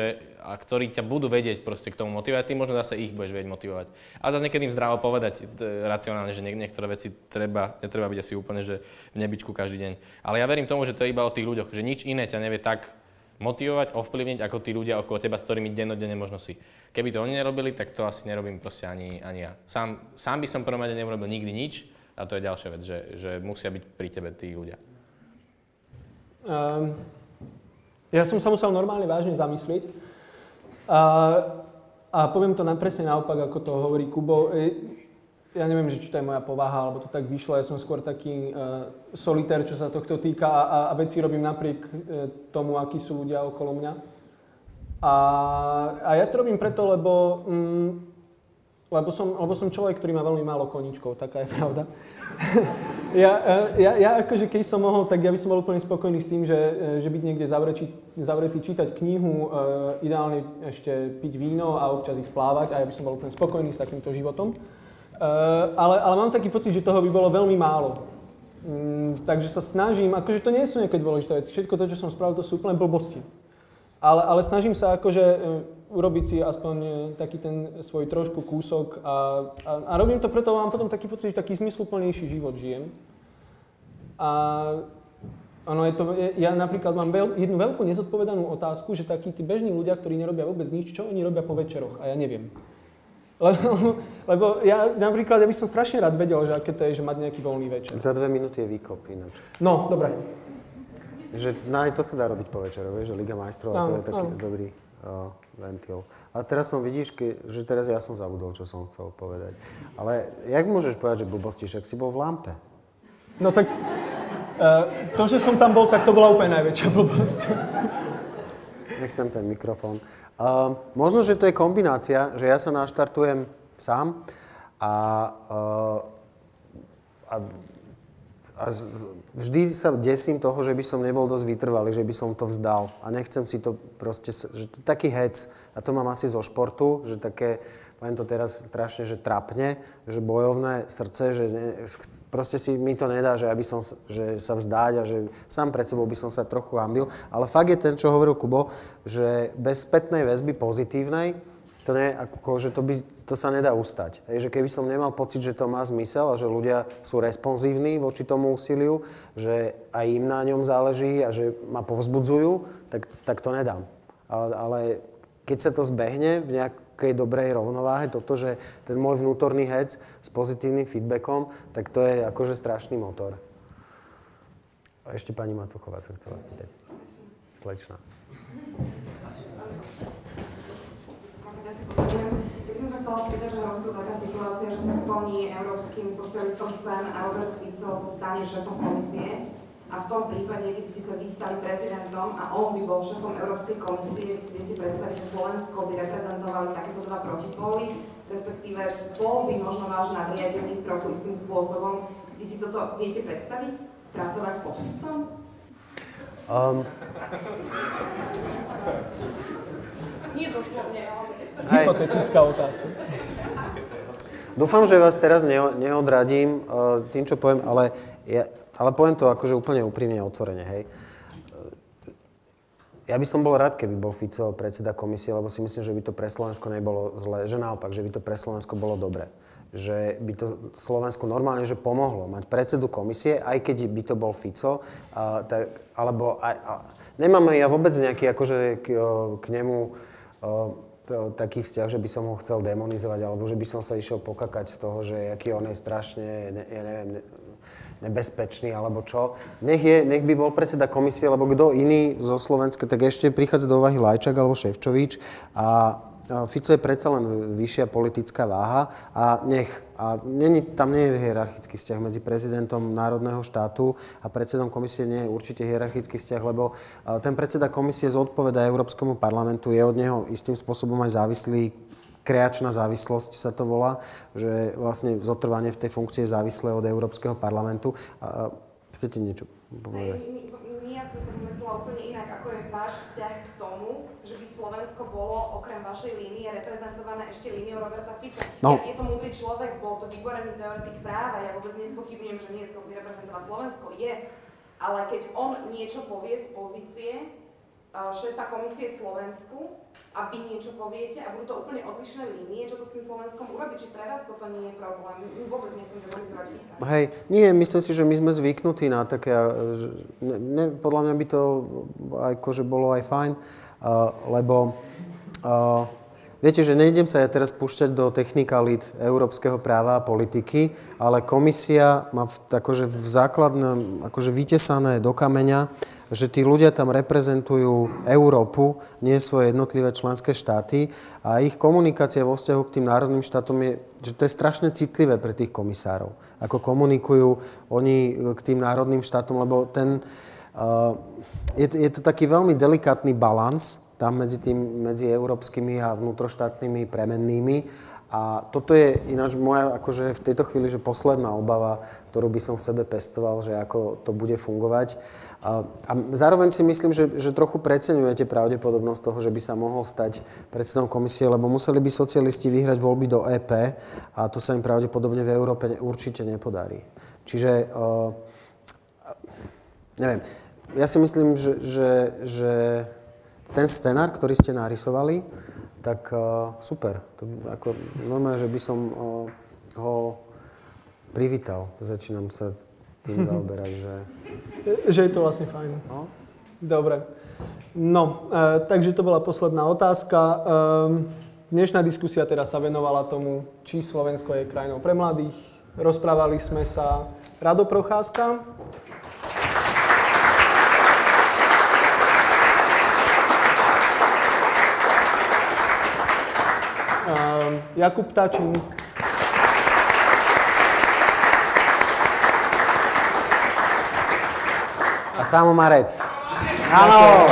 a ktorí ťa budú vedieť proste k tomu motivovať, ty možno zase ich budeš vedieť motivovať. A zase niekedy im zdravo povedať racionálne, že niektoré veci netreba byť asi úplne, že v nebičku každý deň. Ale ja verím tomu, že to je iba o tých ľuďoch, že nič iné ťa nevie tak motivovať, ovplyvniť ako tí ľudia okolo teba, s ktorými dennodenne možno si. Keby to oni nerobili, tak to asi nerobím proste ani ja. Sám by som prvom rade neurobil nikdy nič a to je ďalšia vec, že musia byť pri tebe tí ľudia. Ja som sa musel normálne vážne zamyslieť a poviem to presne naopak, ako to hovorí Kubo. Ja neviem, že či to je moja povaha, alebo to tak vyšlo. Ja som skôr taký solitér, čo sa tohto týka a veci robím napriek tomu, akí sú ľudia okolo mňa. A ja to robím preto, lebo som človek, ktorý má veľmi málo koníčkov, taká je pravda. Ja akože keď som mohol, tak ja by som bol úplne spokojný s tým, že byť niekde zavretý, čítať knihu, ideálne ešte piť víno a občas ísť plávať a ja by som bol úplne spokojný s takýmto životom. Ale mám taký pocit, že toho by bolo veľmi málo. Takže sa snažím, akože to nie sú nejaké dôležité veci, všetko to, čo som spravil, to sú úplne blbosti. Ale snažím sa akože urobiť si aspoň taký ten svoj trošku kúsok a robím to preto, mám potom taký pocit, že taký zmysluplnejší život žijem. A ono je to, ja napríklad mám jednu veľkú nezodpovedanú otázku, že takí tí bežní ľudia, ktorí nerobia vôbec nič, čo oni robia po večeroch a ja neviem. Lebo ja napríklad, ja by som strašne rád vedel, že aké to je, že mať nejaký voľný večer. Za 2 minúty je výkop ináč. No, dobre. Že aj to sa dá robiť po večeru, vieš, že Liga majstrov a to je taký dobrý ventil. A teraz vidíš, že teraz ja som zabudol, čo som chcel povedať. Ale jak môžeš povedať, že blbosti, však si bol v Lampe? No tak, to, že som tam bol, tak to bola úplne najväčšia blbosť. Nechcem ten mikrofón. Možno, že to je kombinácia, že ja sa naštartujem sám a vždy sa desím toho, že by som nebol dosť vytrvalý, že by som to vzdal. A nechcem si to proste, že to taký hec, a to mám asi zo športu, že také, poviem to teraz strašne, že trapne, že bojovné srdce, že proste si mi to nedá, že sa vzdáť a že sám pred sebou by som sa trochu hanbil. Ale fakt je ten, čo hovoril Kubo, že bez spätnej väzby pozitívnej, to sa nedá ustať. Že keby som nemal pocit, že to má zmysel a že ľudia sú responsívni voči tomu úsiliu, že aj im na ňom záleží a že ma povzbudzujú, tak to nedám. Ale keď sa to zbehne v nejakej dobrej rovnováhe, toto, že ten môj vnútorný hec s pozitívnym feedbackom, tak to je akože strašný motor. A ešte pani Macuchová sa chcela spýtať. Slečna. Keď som sa chcela spýtať, že hrozí tu taká situácia, že sa splní európskym socialistom sen a Robert Fico sa stane šéfom komisie a v tom prípade, keď ste sa vy stali prezidentom a on by bol šéfom Európskej komisie, vy si viete predstaviť, že Slovensko by reprezentovali takéto dva protipóly, respektíve bol by možno váš nadriadený trochu istým spôsobom. Vy si toto viete predstaviť? Pracovať pod Ficom? Nie doslovne, ale... Hypotetická otázka. Dúfam, že vás teraz neodradím tým, čo poviem, ale poviem to akože úplne úprimne otvorene, hej. Ja by som bol rád, keby bol Fico predseda komisie, lebo si myslím, že by to pre Slovensko nebolo zlé, že naopak, že by to pre Slovensko bolo dobré. Že by to Slovensku normálne že pomohlo mať predsedu komisie, aj keď by to bol Fico, nemáme ja vôbec nejaký akože k nemu taký vzťah, že by som ho chcel demonizovať, alebo že by som sa išiel pokakať z toho, že aký on je strašne, nebezpečný, alebo čo. Nech by bol predseda komisie, lebo kto iný zo Slovenska, tak ešte prichádza do úvahy Lajčák alebo Šefčovič a Fico je predsa len vyššia politická váha a tam nie je hierarchický vzťah medzi prezidentom národného štátu a predsedom komisie nie je určite hierarchický vzťah, lebo ten predseda komisie zodpovedá Európskemu parlamentu, je od neho istým spôsobom aj závislý kreačná závislosť sa to volá, že vlastne zotrvanie v tej funkcii je závislé od Európskeho parlamentu. Chcete niečo povedať? Ja som to myslela úplne inak, ako je váš vzťah k tomu, že by Slovensko bolo okrem vašej línie reprezentované ešte líniou Roberta Fica. No. Je to múdry človek, bol to vyborený teoretik práva, ja vôbec nespochybňujem, že nie je schopný reprezentovať Slovensko, ale keď on niečo povie z pozície šéfa komisie Slovensku a vy niečo poviete a budú to úplne odlišné línie, čo to s tým Slovenskom urobí, či pre vás toto nie je problém? Vôbec nechcem demonizovať Fica. Hej, nie, myslím si, že my sme zvyknutí na také, podľa mňa by to akože bolo aj fajn, lebo viete, že nejdem sa ja teraz púšťať do technikalít európskeho práva a politiky, ale komisia má akože v základnom, akože vytesané do kameňa, že tí ľudia tam reprezentujú Európu, nie svoje jednotlivé členské štáty a ich komunikácia vo vzťahu k tým národným štátom je, že to je strašne citlivé pre tých komisárov. Ako komunikujú oni k tým národným štátom, lebo je to taký veľmi delikátny balans tam medzi európskymi a vnútroštátnymi premennými. A toto je ináč moja, akože v tejto chvíli, že posledná obava, ktorú by som v sebe pestoval, že ako to bude fungovať. A zároveň si myslím, že trochu preceňujete pravdepodobnosť toho, že by sa mohol stať predsedom komisie, lebo museli by socialisti vyhrať voľby do EP a to sa im pravdepodobne v Európe určite nepodarí. Čiže, neviem, ja si myslím, že ten scenár, ktorý ste narysovali, tak super. To, ako, normálne, že by som ho privítal. To začínam sa tým zaoberať, že... Že je to vlastne fajn. No? Dobre. No, takže to bola posledná otázka. Dnešná diskusia teraz sa venovala tomu, či Slovensko je krajinou pre mladých. Rozprávali sme sa Rado Procházka. Jakub Ptáčin. A Samo Marec. Áno!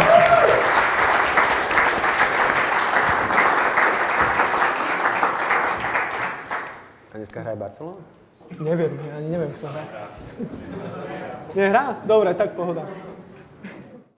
A dneska hraje Barcelona? Neviem, ja ani neviem, kto hrá. Nehrá? Dobre, tak pohoda.